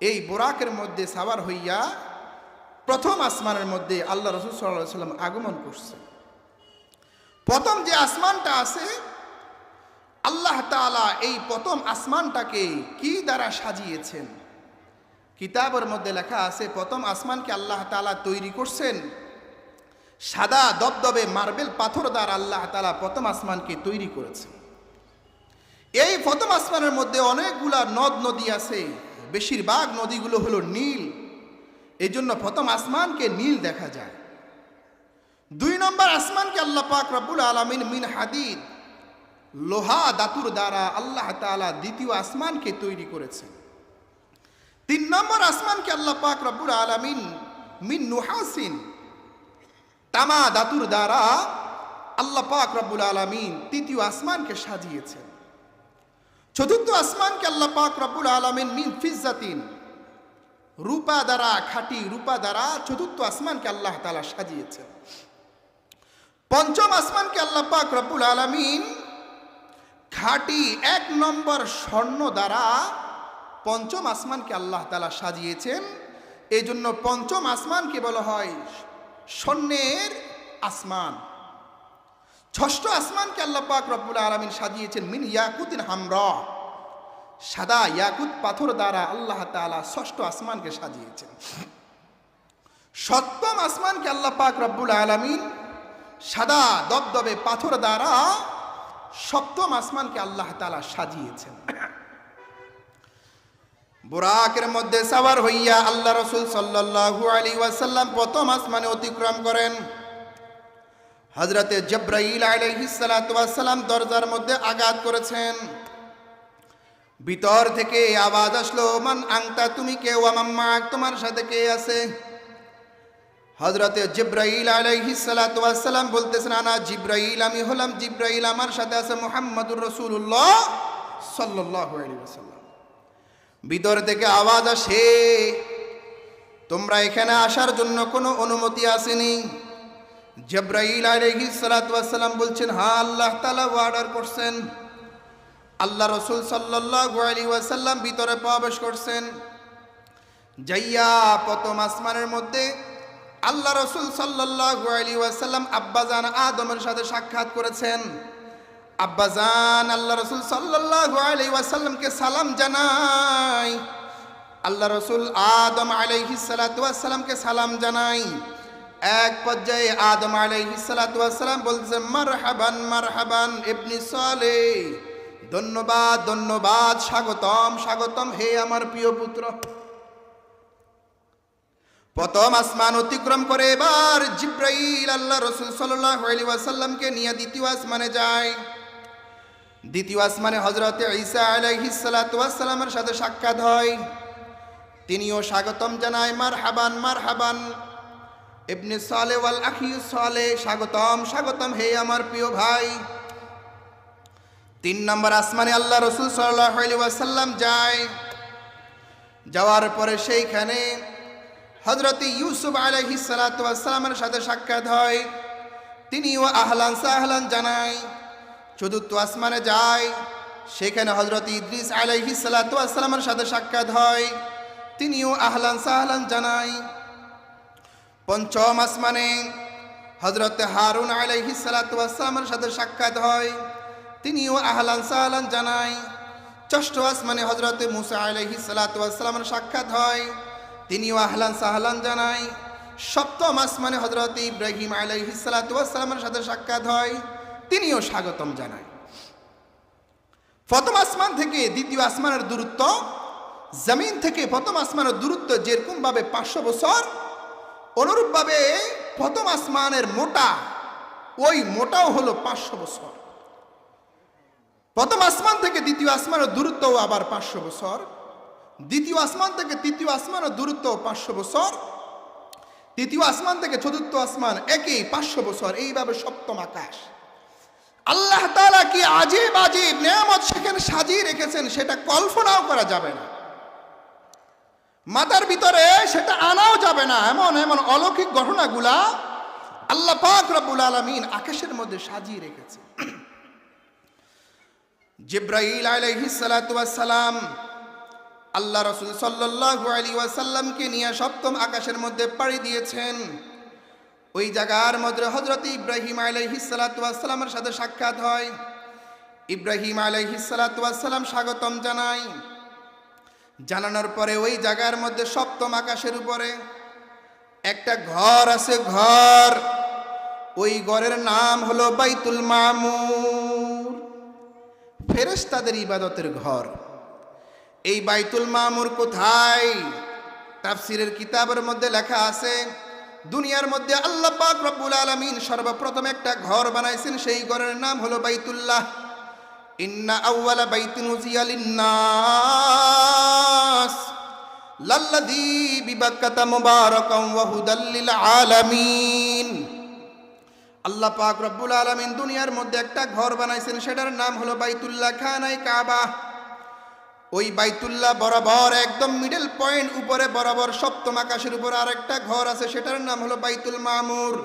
এই বুরাকের মধ্যে সাওয়ার হইয়া প্রথম আসমানের মধ্যে আল্লাহ রাসূল সাল্লাল্লাহু আলাইহি ওয়াসাল্লাম আগমন করছে। প্রথম যে আসমানটা আছে, আল্লাহ তাআলা এই প্রথম আসমানটাকে কি দ্বারা সাজিয়েছেন? কিতাবের মধ্যে লেখা আছে প্রথম আসমানকে আল্লাহ তাআলা তৈরি করছেন সাদা দবদবে মার্বেল পাথর দ্বারা আল্লাহ তাআলা প্রথম আসমানকে তৈরি করেছেন। এই প্রথম আসমানের মধ্যে অনেকগুলা নদ নদী আছে, বেশিরভাগ নদীগুলো হলো নীল, এই জন্য প্রথম আসমানকে নীল দেখা যায়। 2 নম্বর আসমানকে আল্লাহ পাক রব্বুল আলামিন মিন হাদিদ, লোহা ধাতুর দ্বারা আল্লাহ তাআলা দ্বিতীয় আসমানকে তৈরি করেছেন। 3 নম্বর আসমানকে আল্লাহ পাক রব্বুল আলামিন মিন নুহাসিন, তামা ধাতুর দ্বারা আল্লাহ পাক রব্বুল আলামিন তৃতীয় আসমানকে সাজিয়েছেন। 4র্থ আসমানকে আল্লাহ পাক রব্বুল আলামিন মিন ফিজ্জাতিন, রূপা দ্বারা, খাঁটি রূপা দ্বারা 4র্থ আসমানকে আল্লাহ তাআলা সাজিয়েছেন। 5ম আসমানকে আল্লাহ পাক রব্বুল আলামিন খাঁটি 1 নম্বর স্বর্ণ দ্বারা 5ম আসমানকে আল্লাহ তাআলা সাজিয়েছেন। এই জন্য 5ম আসমানকে বলা হয় স্বর্ণের আসমান। 6ষ্ঠ আসমানকে আল্লাহ পাক রব্বুল আলামিন সাজিয়েছেন মিন ইয়াকুতিন হামরা, সাদা ইয়াকুত পাথর দ্বারা আল্লাহ তাআলা 6ষ্ঠ আসমানকে সাজিয়েছেন। 7ম আসমানকে আল্লাহ পাক রব্বুল আলামিন সাদা দবদবে পাথর দ্বারা 7ম আসমানকে আল্লাহ তাআলা সাজিয়েছেন। বুরাকের মধ্যে সওয়ার হইয়া আল্লাহ রাসূল সাল্লাল্লাহু আলাইহি ওয়াসাল্লাম প্রথম আসমানে অতিক্রম করেন। হযরতে জিবরাইল আলাইহিস সালাতু ওয়াস সালাম দরজার মধ্যে আঘাত করেছেন। ভিতর থেকে আওয়াজ আসলো, মান আনতা, তুমি কে? ওয়া মাম্মাক, তোমার সাথে কে আছে? হযরতে জিবরাইল আলাইহিস সালাতু ওয়াস সালাম বলতেছেন, আনা জিবরাইল, আমি হলাম জিবরাইল, আমার সাথে আছে মুহাম্মদুর রাসূলুল্লাহ সাল্লাল্লাহু আলাইহি ওয়াসাল্লাম। ভিতর থেকে আওয়াজ আসে, তোমরা এখানে আসার জন্য কোনো অনুমতি আসেনি? জিবরাইল আলাইহিস সালাতু ওয়াস সালাম বলছেন, হ্যাঁ, আল্লাহ তাআলা অর্ডার করছেন। আল্লাহ রাসূল সাল্লাল্লাহু আলাইহি ওয়াসাল্লাম ভিতরে প্রবেশ করছেন। যাইয়া প্রথম আসমানের মধ্যে আল্লাহ রাসূল সাল্লাল্লাহু আলাইহি ওয়াসাল্লাম আব্বাজান আদমের সাথে সাক্ষাৎ করেছেন। আব্বাজান আল্লাহ রাসূল সাল্লাল্লাহু আলাইহি ওয়াসাল্লামকে সালাম জানাই। আল্লাহ রাসূল আদম আলাইহিস সালাতু ওয়াস সালামকে সালাম জানাই। এক পর্যায়ে আদম আলাইহিস সালাতু ওয়াস সালাম বলছেন, মারহাবান মারহাবান ইবনি সালেহ, ধন্যবাদ ধন্যবাদ, স্বাগতম স্বাগতম, হে আমার প্রিয় পুত্র। প্রথম আসমান অতিক্রম করে এবার জিবরাইল আল্লাহ রাসূল সাল্লাল্লাহু আলাইহি ওয়াসাল্লামকে নিয়ে দ্বিতীয় আসমানে যায়। দ্বিতীয় আসমানে হযরতে ঈসা আলাইহিস সালাতু ওয়াস সালামের সাথে সাক্ষাৎ হয়। তিনিও স্বাগতম জানায়, মারহাবান মারহাবান ইবনে সালেহ ওয়াল আখি সালেহ, স্বাগতম স্বাগতম, হে আমার প্রিয় ভাই। 3 নম্বর আসমানে আল্লাহ রাসূল সাল্লাল্লাহু আলাইহি ওয়াসাল্লাম যায়। যাওয়ার পরে সেইখানে হযরতে ইউসুফ আলাইহিস সালাতু ওয়াস সালামের সাথে সাক্ষাৎ হয়। তিনিও আহলান সাহলান জানায়। 4র্থ আসমানে যায়, সেখানে হযরতে ইদ্রিস আলাইহিস সালাতু ওয়াস সালামের সাথে সাক্ষাৎ হয়। তিনিও আহলান সাহলান জানায়। 5ম আসমানে হযরতে হারুন আলাইহিস সালাতু ওয়াস সালামের সাথে সাক্ষাৎ হয়। তিনিও আহলান সাহলান জানায়। 6ষ্ঠ আসমানে হযরতে মুসা আলাইহিস সালাতু ওয়াস সালামের সাক্ষাৎ হয়। তিনিও আহলান সাহলান জানায়। 7ম আসমানে হযরতে ইব্রাহিম আলাইহিস সালাতু ওয়াস সালামের সাথে সাক্ষাৎ হয়। তিনিও স্বাগতম জানায়। প্রথম আসমান থেকে দ্বিতীয় আসমানের দূরত্ব, জমিন থেকে প্রথম আসমানের দূরত্ব যেরকম ভাবে 500 বছর, অনুরূপভাবে প্রথম আসমানের মোটা, ওই মোটাও হলো 500 বছর। প্রথম আসমান থেকে দ্বিতীয় আসমানের দূরত্বও আবার 500 বছর। দ্বিতীয় আসমান থেকে তৃতীয় আসমানের দূরত্ব 500 বছর। তৃতীয় আসমান থেকে 4র্থ আসমান একই 500 বছর। এইভাবে সপ্তম আকাশ। আল্লাহ তাআলা কি আজীব আজীব নিয়ামত সেখানে সাজিয়ে রেখেছেন, সেটা কল্পনাও করা যাবে না, মাথার ভিতরে সেটা আনাও যাবে না। এমন এমন অলৌকিক ঘটনাগুলা আল্লাহ পাক রব্বুল আলামিন আকাশের মধ্যে সাজিয়ে রেখেছে। জিবরাইল আলাইহিস সালাতু ওয়াস সালাম আল্লাহ রাসূল সাল্লাল্লাহু আলাইহি ওয়াসাল্লামকে নিয়ে সপ্তম আকাশের মধ্যে পাড়ি দিয়েছেন। ওই জায়গার মধ্যে হযরত ইব্রাহিম আলাইহিস সালাতু ওয়াস সালামের সাথে সাক্ষাৎ হয়। ইব্রাহিম আলাইহিস সালাতু ওয়াস সালাম স্বাগতম জানায়। জানানোর পরে ওই জায়গার মধ্যে সপ্তম আকাশের উপরে একটা ঘর আছে। ঘর ওই ঘরের নাম হলো বাইতুল মামুর, ফেরেশতাদের ইবাদতের ঘর। এই বাইতুল মামুর কোথায়? তাফসীরের কিতাবের মধ্যে লেখা আছে, দুনিয়ার মধ্যে আল্লাহ পাক রব্বুল আলামিন সর্বপ্রথম একটা ঘর বানাইছেন, সেই ঘরের নাম হলো বাইতুল্লাহ। ইন্না আউওয়ালা বাইতিন উযিয়া লিন-নাস লাল্লাযী বিবাক্কাতা মুবারাকান ওয়া হুদাল লিল আলামিন। আল্লাহ পাক রব্বুল আলামিন দুনিয়ার মধ্যে একটা ঘর বানাইছেন, সেটার নাম হলো বাইতুল্লাহ, খানায় কাবা। ওই বাইতুল্লাহ বরাবর একদম মিডল পয়েন্ট উপরে বরাবর সপ্তম আকাশের উপর আরেকটা ঘর আছে, সেটার নাম হলো বাইতুল মামুর।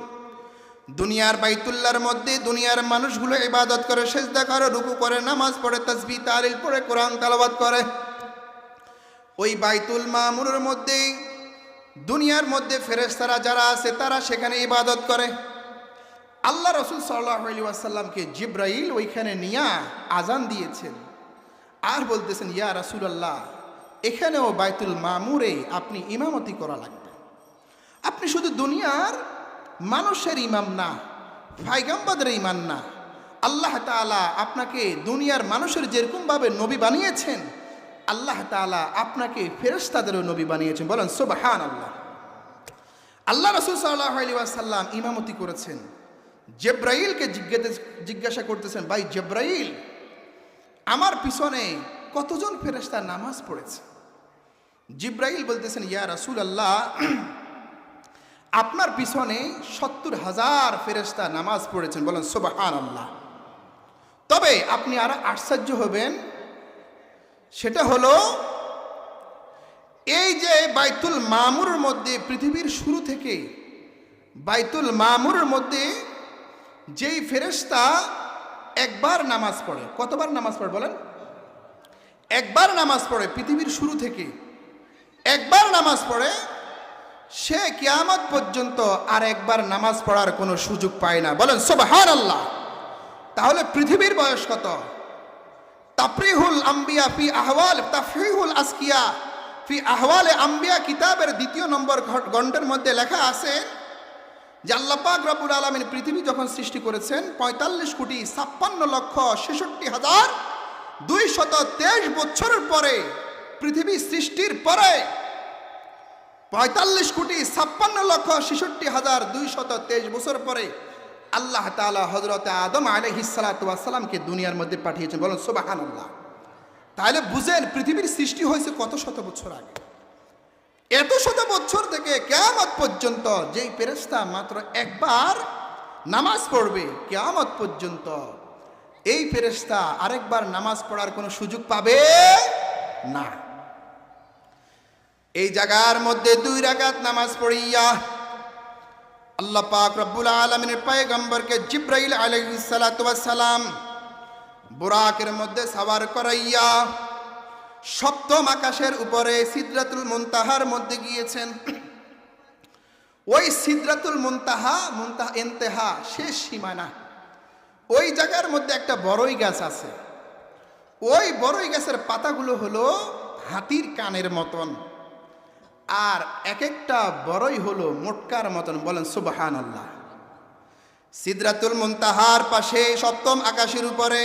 দুনিয়ার বাইতুল্লাহর মধ্যে দুনিয়ার মানুষগুলো ইবাদত করে, সিজদা করে, রুকু করে, নামাজ পড়ে, তাসবিহ তাহলিল পড়ে, কোরআন তেলাওয়াত করে। ওই বাইতুল মামুরের মধ্যে দুনিয়ার মধ্যে ফেরেশতারা যারা আছে তারা সেখানে ইবাদত করে। আল্লাহ রাসূল সাল্লাল্লাহু আলাইহি ওয়াসাল্লামকে জিবরাইল ওইখানে নিয়ে আজান দিয়েছেন আর বলতেছেন, ইয়া রাসূলুল্লাহ, এখানেও বাইতুল মামুরে আপনি ইমামতি করা লাগবে। আপনি শুধু দুনিয়ার মানুষের ইমাম না, পয়গম্বরের ইমাম না, আল্লাহ তাআলা আপনাকে দুনিয়ার মানুষের যেরকমভাবে নবী বানিয়েছেন, আল্লাহ তাআলা আপনাকে ফেরেশতাদেরও নবী বানিয়েছেন। বলেন সুবহানাল্লাহ। আল্লাহ রাসূল সাল্লাল্লাহু আলাইহি ওয়াসাল্লাম ইমামতি করেছেন। জিবরাইলকে জিজ্ঞাসা করতেছেন, ভাই জিবরাইল, আমার পিছনে কতজন ফেরেশতা নামাজ পড়েছে? জিবরাইল বলতেছেন, ইয়া রাসূলুল্লাহ, আপনার পিছনে ৭০,০০০ ফেরেশতা নামাজ পড়েছেন। বলেন সুবহানাল্লাহ। তবে আপনি আর আশ্চর্য হবেন, সেটা হলো এই যে বাইতুল মামুরের মধ্যে পৃথিবীর শুরু থেকে বাইতুল মামুরের মধ্যে যেই ফেরেশতা একবার নামাজ পড়ে, কতবার নামাজ পড়ে বলেন? একবার নামাজ পড়ে, পৃথিবীর শুরু থেকে একবার নামাজ পড়ে, সে কিয়ামত পর্যন্ত আর একবার নামাজ পড়ার কোনো সুযোগ পায় না। বলেন সুবহানাল্লাহ। তাহলে পৃথিবীর বয়স কত? তাফরিহুল আম্বিয়া ফি আহওয়াল তাফরিহুল আসকিয়া ফি আহওয়ালে আম্বিয়া কিতাবের ২য় নম্বর খণ্ডের মধ্যে লেখা আছে যে আল্লাহ পাক রব্বুল আলামিন পৃথিবী যখন সৃষ্টি করেছেন ৪৫,৫৬,৬৬,২২৩ বছরের পরে, পৃথিবী সৃষ্টির পরে ৪৫,৫৬,৬৬,২২৩ বছর পরে আল্লাহ তাআলা হযরত আদম আলাইহিস সালাতু ওয়াস সালামকে দুনিয়ার মধ্যে পাঠিয়েছেন। বলেন সুবহানাল্লাহ। তাহলে বুঝেন পৃথিবীর সৃষ্টি হয়েছে কত শত বছর আগে। এত শত বছর থেকে কিয়ামত পর্যন্ত যেই ফেরেশতা মাত্র একবার নামাজ পড়বে, কিয়ামত পর্যন্ত এই ফেরেশতা আরেকবার নামাজ পড়ার কোনো সুযোগ পাবে না। এই জায়গার মধ্যে 2 রাকাত নামাজ পড়িয়া আল্লাহ পাক রব্বুল আলামিনের পয়গম্বরকে জিবরাইল আলাইহিস সালাতু ওয়াস সালাম বুরাকের মধ্যে সওয়ার করাইয়া সপ্তম আকাশের উপরে সিদরাতুল মুনতাহার মধ্যে গিয়েছেন। ওই সিদরাতুল মুনতাহা, ইন্তেহা, শেষ সীমানা, ওই জায়গার মধ্যে একটা বড়ই গাছ আছে। ওই বড়ই গাছের পাতাগুলো হলো হাতির কানের মতন, আর এক একটা বড়ই হলো মোটকার মতন। বলেন সুবহানাল্লাহ। সিদরাতুল মুনতাহার পাশে সপ্তম আকাশের উপরে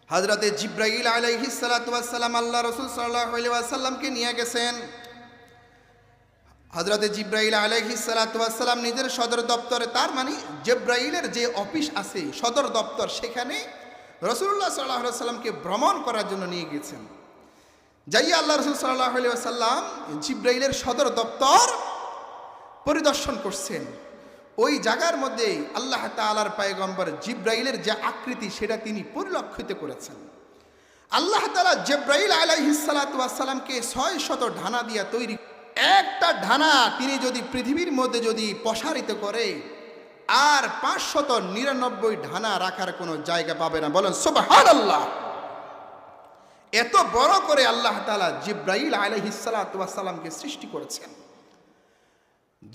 হযরতে জিবরাইল আলাইহিস সালাতু ওয়াস সালাম আল্লাহ রাসূল সাল্লাল্লাহু আলাইহি ওয়াসাল্লামকে নিয়ে গেছেন। হযরতে জিবরাইল আলাইহিস সালাতু ওয়াস সালাম নিজের সদর দপ্তরে, তার মানে জিবরাইলের যে অফিস আছে সদর দপ্তর, সেখানে রাসূলুল্লাহ সাল্লাল্লাহু আলাইহি ওয়াসাল্লামকে ভ্রমণ করার জন্য নিয়ে গেছেন। যাইয়া আল্লাহ রাসূল সাল্লাল্লাহু আলাইহি ওয়াসাল্লাম জিবরাইলের সদর দপ্তর পরিদর্শন করছেন। ওই জায়গার মধ্যে আল্লাহ তাআলার পয়গম্বর জিবরাইলের যে আকৃতি সেটা তিনি পরিলক্ষিত করেছেন। আল্লাহ তাআলা জিবরাইল আলাইহিস সালাতু ওয়াস সালামকে ৬০০ ঢানা দিয়া তৈরি, একটা ঢানা তিনি যদি পৃথিবীর মধ্যে যদি প্রসারিত করে আর ৫৯৯ ঢানা রাখার কোনো জায়গা পাবে না। বলেন সুবহানাল্লাহ। এত বড় করে আল্লাহ তাআলা জিবরাইল আলাইহিস সালাতু ওয়াস সালামকে সৃষ্টি করেছেন।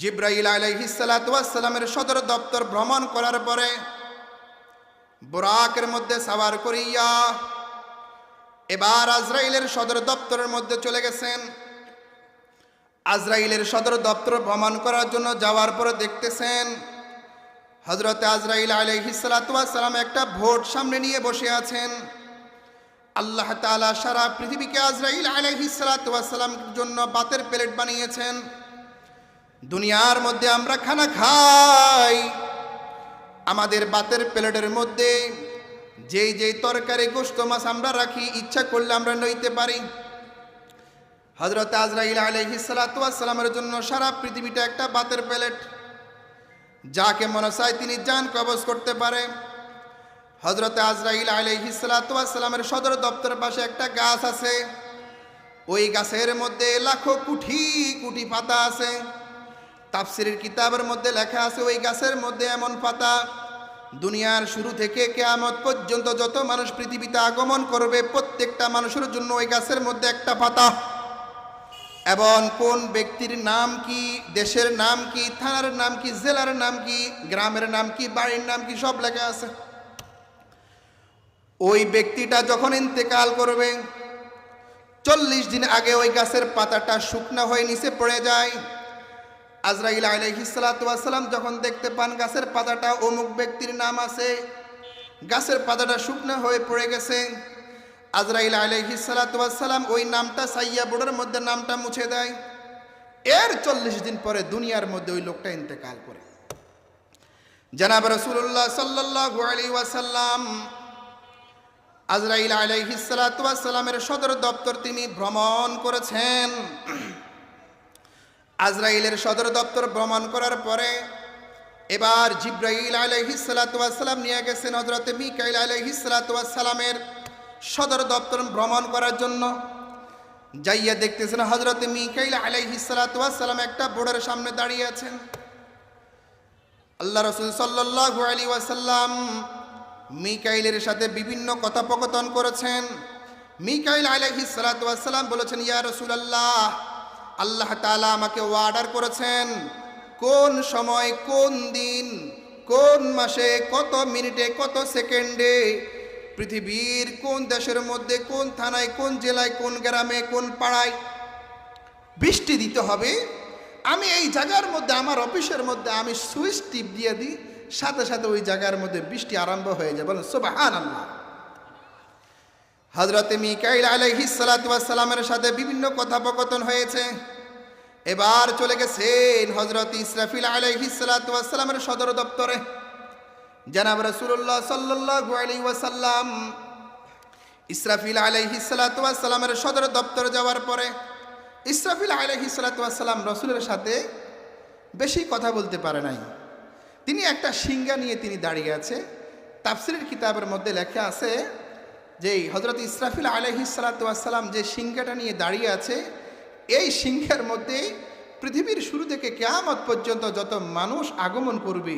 জিবরাইল আলাইহিস সালাতু ওয়াস সালামের সদর দপ্তর ভ্রমণ করার পরে বুরাকের মধ্যে সওয়ার করিয়া এবার আজরাইলের সদর দপ্তরের মধ্যে চলে গেছেন। আজরাইলের সদর দপ্তর ভ্রমণ করার জন্য যাওয়ার পরে দেখতেছেন হযরত আজরাইল আলাইহিস সালাতু ওয়াস সালাম একটা ভোট সামনে নিয়ে বসে আছেন। আল্লাহ তাআলা সারা পৃথিবীকে আজরাইল আলাইহিস সালাতু ওয়াস সালামের জন্য ভাতের প্লেট বানিয়েছেন। দুনিয়ার মধ্যে আমরা খানা খাই, আমাদের ভাতের প্লেটের মধ্যে যেই যেই তরকারি গোশত মাছ আমরা রাখি, ইচ্ছা করলে আমরা নইতে পারি। হযরত আজরাইল আলাইহিস সালাতু ওয়াস সালামের জন্য সারা পৃথিবীটা একটা ভাতের প্লেট, যাকে মনে চায় তিনি জান কবজ করতে পারে। হযরত আজরাইল আলাইহিস সালাতু ওয়াস সালামের সদর দপ্তরের পাশে একটা গাছ আছে, ওই গাছের মধ্যে লাখো কোটি কোটি পাতা আছে। তাফসীরের কিতাবের মধ্যে লেখা আছে ওই গাছের মধ্যে এমন পাতা, দুনিয়ার শুরু থেকে কিয়ামত পর্যন্ত যত মানুষ পৃথিবীতে আগমন করবে প্রত্যেকটা মানুষের জন্য ওই গাছের মধ্যে একটা পাতা। এবং কোন ব্যক্তির নাম কি, দেশের নাম কি, থানার নাম কি, জেলার নাম কি, গ্রামের নাম কি, বাড়ির নাম কি, সব লেখা আছে। ওই ব্যক্তিটা যখন ইন্তেকাল করবে 40 দিন আগে ওই গাছের পাতাটা শুকনা হয়ে নিচে পড়ে যায়। আজরাইল আলাইহিস সালাতু ওয়াস সালাম যখন দেখতে পান গাছের পাতাটা অমুক ব্যক্তির নাম আছে, গাছের পাতাটা শুকনা হয়ে পড়ে গেছে, আজরাইল আলাইহিস সালাতু ওয়াস সালাম ওই নামটা সাইয়া বোর্ডের মধ্যে নামটা মুছে দেয়। এর 40 দিন পরে দুনিয়ার মধ্যে ওই লোকটা ইন্তেকাল করে। জনাব রাসূলুল্লাহ সাল্লাল্লাহু আলাইহি ওয়াসাল্লাম আজরাইল আলাইহিস সালাতু ওয়াস সালামের সদর দপ্তর তিনি ভ্রমণ করেছেন। আজরাইলের সদর দপ্তর ভ্রমণ করার পরে এবার জিব্রাইল আলাইহিস সালাতু ওয়াস সালাম নিয়ে গেছেন হযরত মিকাইল আলাইহিস সালাতু ওয়াস সালামের সদর দপ্তর ভ্রমণ করার জন্য। যাইয়া দেখতেছেন হযরত মিকাইল আলাইহিস সালাতু ওয়াস সালাম একটা বোর্ডের সামনে দাঁড়িয়ে আছেন। আল্লাহ রাসূল সাল্লাল্লাহু আলাইহি ওয়াসাল্লাম মিকাইলের সাথে বিভিন্ন কথোপকথন করেছেন। মিকাইল আলাইহিস সালাতু ওয়াস সালাম বলেছেন, ইয়া রাসূলুল্লাহ, আল্লাহ তাআলা আমাকে অর্ডার করেছেন কোন সময়, কোন দিন, কোন মাসে, কত মিনিটে, কত সেকেন্ডে পৃথিবীর কোন দেশের মধ্যে, কোন থানায়, কোন জেলায়, কোন গ্রামে, কোন পাড়ায় বৃষ্টি দিতে হবে। আমি এই জায়গার মধ্যে, আমার অফিসের মধ্যে আমি সুইচ টিপ দিয়ে দিই, সাথে সাথে ওই জায়গার মধ্যে বৃষ্টি আরম্ভ হয়ে যায়। বলেন সুবহানাল্লাহ। হযরত মিকাইল আলাইহিস সালাতু ওয়াস সালামের সাথে বিভিন্ন কথোপকথন হয়েছে। এবার চলে গেছেন হযরত ইসরাফিল আলাইহিস সালাতু ওয়াস সালামের সদর দপ্তরে। জনাব রাসূলুল্লাহ সাল্লাল্লাহু আলাইহি ওয়াসাল্লাম ইসরাফিল আলাইহিস সালাতু ওয়াস সালামের সদর দপ্তরে যাওয়ার পরে ইসরাফিল আলাইহিস সালাতু ওয়াস সালাম রাসূলের সাথে বেশি কথা বলতে পারে নাই। তিনি একটা সিংহা নিয়ে তিনি দাঁড়িয়ে আছে। তাফসীরের কিতাবের মধ্যে লেখা আছে যে হযরত ইসরাফিল আলাইহিস সালাতু ওয়াস সালাম যে সিংহাটা নিয়ে দাঁড়িয়ে আছে, এই সিংহের মধ্যে পৃথিবীর শুরু থেকে কিয়ামত পর্যন্ত যত মানুষ আগমন করবে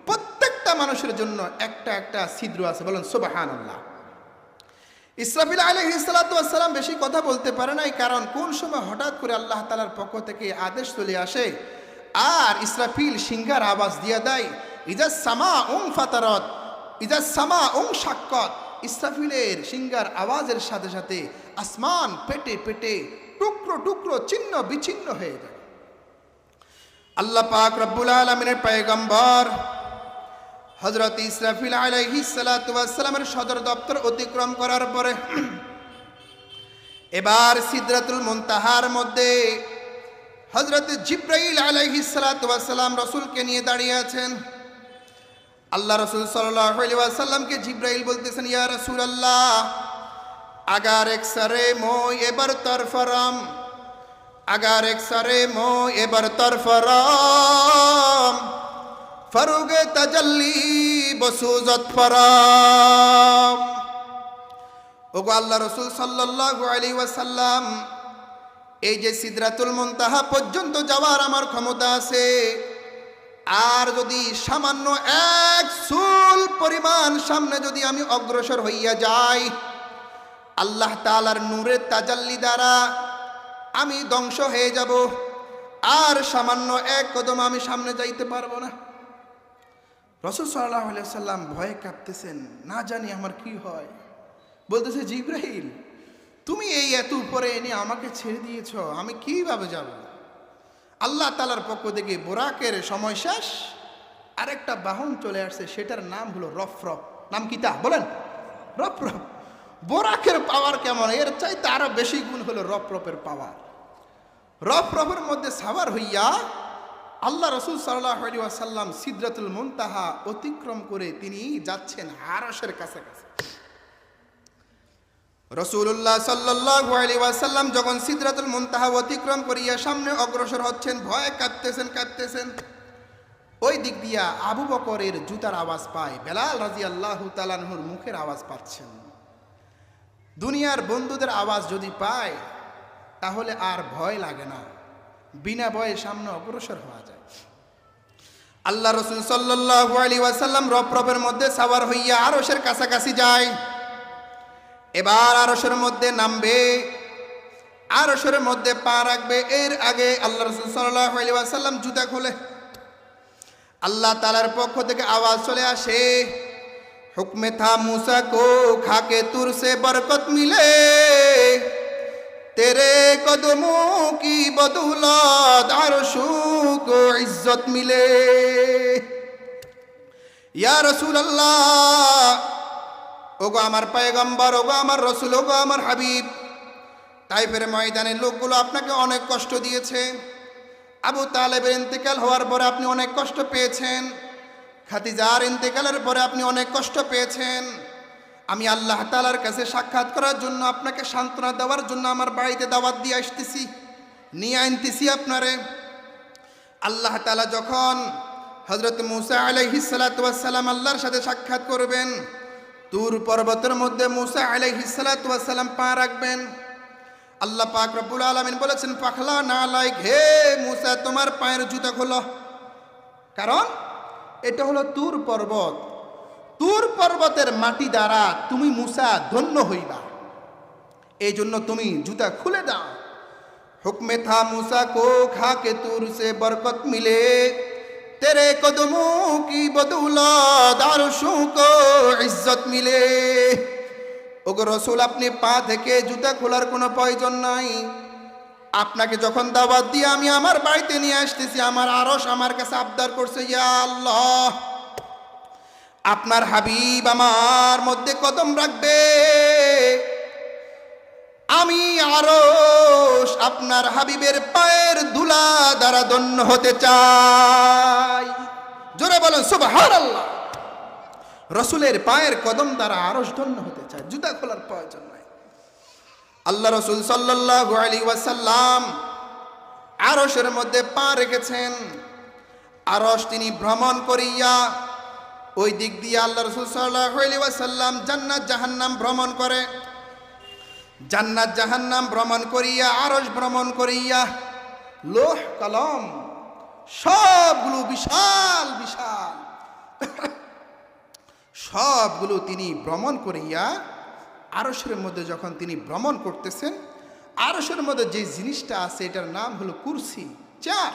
প্রত্যেকটা মানুষের জন্য একটা একটা ছিদ্র আছে। বলেন সুবহানাল্লাহ। ইসরাফিল আলাইহিস সালাতু ওয়াস সালাম বেশি কথা বলতে পারে নাই, কারণ কোন সময় হঠাৎ করে আল্লাহ তাআলার পক্ষ থেকে আদেশ চলে আসে আর ইসরাফিল সিংহার আওয়াজ দিয়ে দেয়, ইজাস সামাউন ফাতারাত, ইজাস সামাউন শাক্কাত। ইসরাফিলের সিংহার আওয়াজের সাথে সাথে আসমান পেটে পেটে টুকরো টুকরো ছিন্ন বিচ্ছিন্ন হয়ে যায়। আল্লাহ পাক রব্বুল আলামিনের পয়গম্বর হযরত ইসরাফিল আলাইহিস সালাতু ওয়াস সালামের সদর দপ্তর অতিক্রম করার পরে এবার সিদরাতুল মুনতাহার মধ্যে হযরত জিব্রাইল আলাইহিস সালাতু ওয়াস সালাম রাসূলকে নিয়ে দাঁড়িয়ে আছেন। আল্লাহ রাসূল সাল্লাল্লাহু আলাইহি ওয়াসাল্লামকে জিব্রাইল বলতেছেন, ইয়া রাসূলুল্লাহ, আগার এক সারে মোয় এবার তরফরম, আগার এক সারে মোয় এবার তরফরম, ফরুগে তাজাল্লি বসুজত ফরম। ওগো আল্লাহ রাসূল সাল্লাল্লাহু আলাইহি ওয়াসাল্লাম, এই যে সিদরাতুল মুনতাহা পর্যন্ত যাওয়ার আমার ক্ষমতা আছে, আর যদি সামান্য এক চুল পরিমাণ সামনে যদি আমি অগ্রসর হইয়া যাই, আল্লাহ তাআলার নূরের তাজাল্লি দ্বারা আমি ধ্বংস হয়ে যাব, আর সামান্য এক কদম আমি সামনে যাইতে পারবো না। রাসূল সাল্লাল্লাহু আলাইহি ওয়াসাল্লাম ভয়ে কাঁপতেছেন, না জানি আমার কি হয়। বলতেছে, জিব্রাইল, তুমি এই এত উপরে এনে আমাকে ছেড়ে দিয়েছ, আমি কিভাবে যাব? আল্লাহ তাআলার পক্ষ থেকে বোরাকের সময় শেষ, আরেকটা বাহন চলে আসছে, সেটার নাম হলো রফরফ। নাম কি তা বলেন? রফরফ। বোরাকের পাওয়ার কেমন, এর চাইতে আরো বেশি গুণ হলো রফরফের পাওয়ার। রফরফের মধ্যে সাওয়ার হইয়া আল্লাহ রসুল সাল্লাল্লাহু আলাইহি ওয়াসাল্লাম সিদরাতুল মুনতাহা অতিক্রম করে তিনি যাচ্ছেন আরশের কাছাকাছি। রাসূলুল্লাহ সাল্লাল্লাহু আলাইহি ওয়াসাল্লাম যখন সিদরাতুল মুনতাহা অতিক্রম করিয়া সামনে অগ্রসর হচ্ছেন, ভয়ে কাঁপতেছেন। ওই দিক দিয়া আবু বকরের জুতার আওয়াজ পায়, বেলাল রাদিয়াল্লাহু তাআলা আনহুর মুখের আওয়াজ পাচ্ছেন। দুনিয়ার বন্ধুদের আওয়াজ যদি পায় তাহলে আর ভয় লাগে না, বিনা ভয়ে সামনে অগ্রসর হওয়া যায়। আল্লাহ রসুল সাল্লাল্লাহু আলাইহি ওয়াসাল্লাম রফরফের মধ্যে সাওয়ার হইয়া আরশের কাছাকাছি যায়। এবার আরশের মধ্যে নামবে, আরশের মধ্যে পা রাখবে। এর আগে আল্লাহ রসুল সাল্লাল্লাহু আলাইহি ওয়াসাল্লাম জুতা খোলে। আল্লাহ তাআলার পক্ষ থেকে আওয়াজ চলে আসে, হুকমে থা मूसा को खाके तुर से बरकत मिले, तेरे कदमों की बदौलत अर्शों को इज्जत मिले। या रसूल अल्लाह, ওগো আমার পয়গম্বর, ওগো আমার রসুল, ওগো আমার হাবিব, তাইফের ময়দানের লোকগুলো আপনাকে অনেক কষ্ট দিয়েছে। আবু তালেবের ইন্তেকাল হওয়ার পরে আপনি অনেক কষ্ট পেয়েছেন, খাদিজার ইন্তেকালের পরে আপনি অনেক কষ্ট পেয়েছেন। আমি আল্লাহ তাআলার কাছে সাক্ষাৎ করার জন্য, আপনাকে সান্ত্বনা দেওয়ার জন্য আমার বাড়িতে দাওয়াত দিয়ে আসতেছি, নিয়ে আনতেছি আপনারে। আল্লাহ তাআলা যখন হযরত মূসা আলাইহিস সালাতু ওয়াস সালাম আল্লাহর সাথে সাক্ষাৎ করবেন, তুর পর্বতের মধ্যে মূসা আলাইহিস সালাতু ওয়াস সালাম পা রাখবেন। আল্লাহ পাক রব্বুল আলামিন বলেছেন, পাখলা না লাইক, হে মূসা তোমার পায়ের জুতা খোলো। কারণ এটা হলো তুর পর্বত, তুর পর্বতের মাটি দ্বারা তুমি মূসা ধন্য হইবা, এই জন্য তুমি জুতা খুলে দাও। হুকমে থা मूसा को खाके तुर से बरकत मिले, तेरे कदमों की बदौलत अर्शों को इज्जत मिले। ওগো রসুল, আপনি পা থেকে জুতা খোলার কোনো প্রয়োজন নাই। আপনাকে যখন দাওয়াত দিয়ে আমি আমার বাড়িতে নিয়ে আসতেছি, আমার আরশ আমার কাছে আবদার করছে, ইয়া আল্লাহ, আপনার হাবিব আমার মধ্যে কদম রাখবে, আমি আরশ আপনার হাবিবের পায়ের ধুলা দ্বারা ধন্য হতে চাই। জোরে বলেন সুবহানাল্লাহ। রসুলের পায়ের কদম দ্বারা আরশ ধন্য হতে চায়, জুতা খোলার প্রয়োজন নাই। আল্লাহ রসুল সাল্লাল্লাহু আলাইহি ওয়াসাল্লাম আরশের মধ্যে পা রেখেছেন। আরশ তিনি ভ্রমণ করিয়া ওই দিক দিয়ে আল্লাহ রসুল সাল্লাল্লাহু আলাইহি ওয়াসাল্লাম জান্নাত জাহান্নাম ভ্রমণ করে, জান্নাত জাহান্নাম ভ্রমণ করিয়া আরশ ভ্রমণ করিয়া লোহ কলম সবগুলো বিশাল বিশাল সবগুলো তিনি ভ্রমণ করিয়া আরশের মধ্যে যখন তিনি ভ্রমণ করতেছেন, আরশের মধ্যে যে জিনিসটা আছে এটার নাম হলো কুরসি, চেয়ার।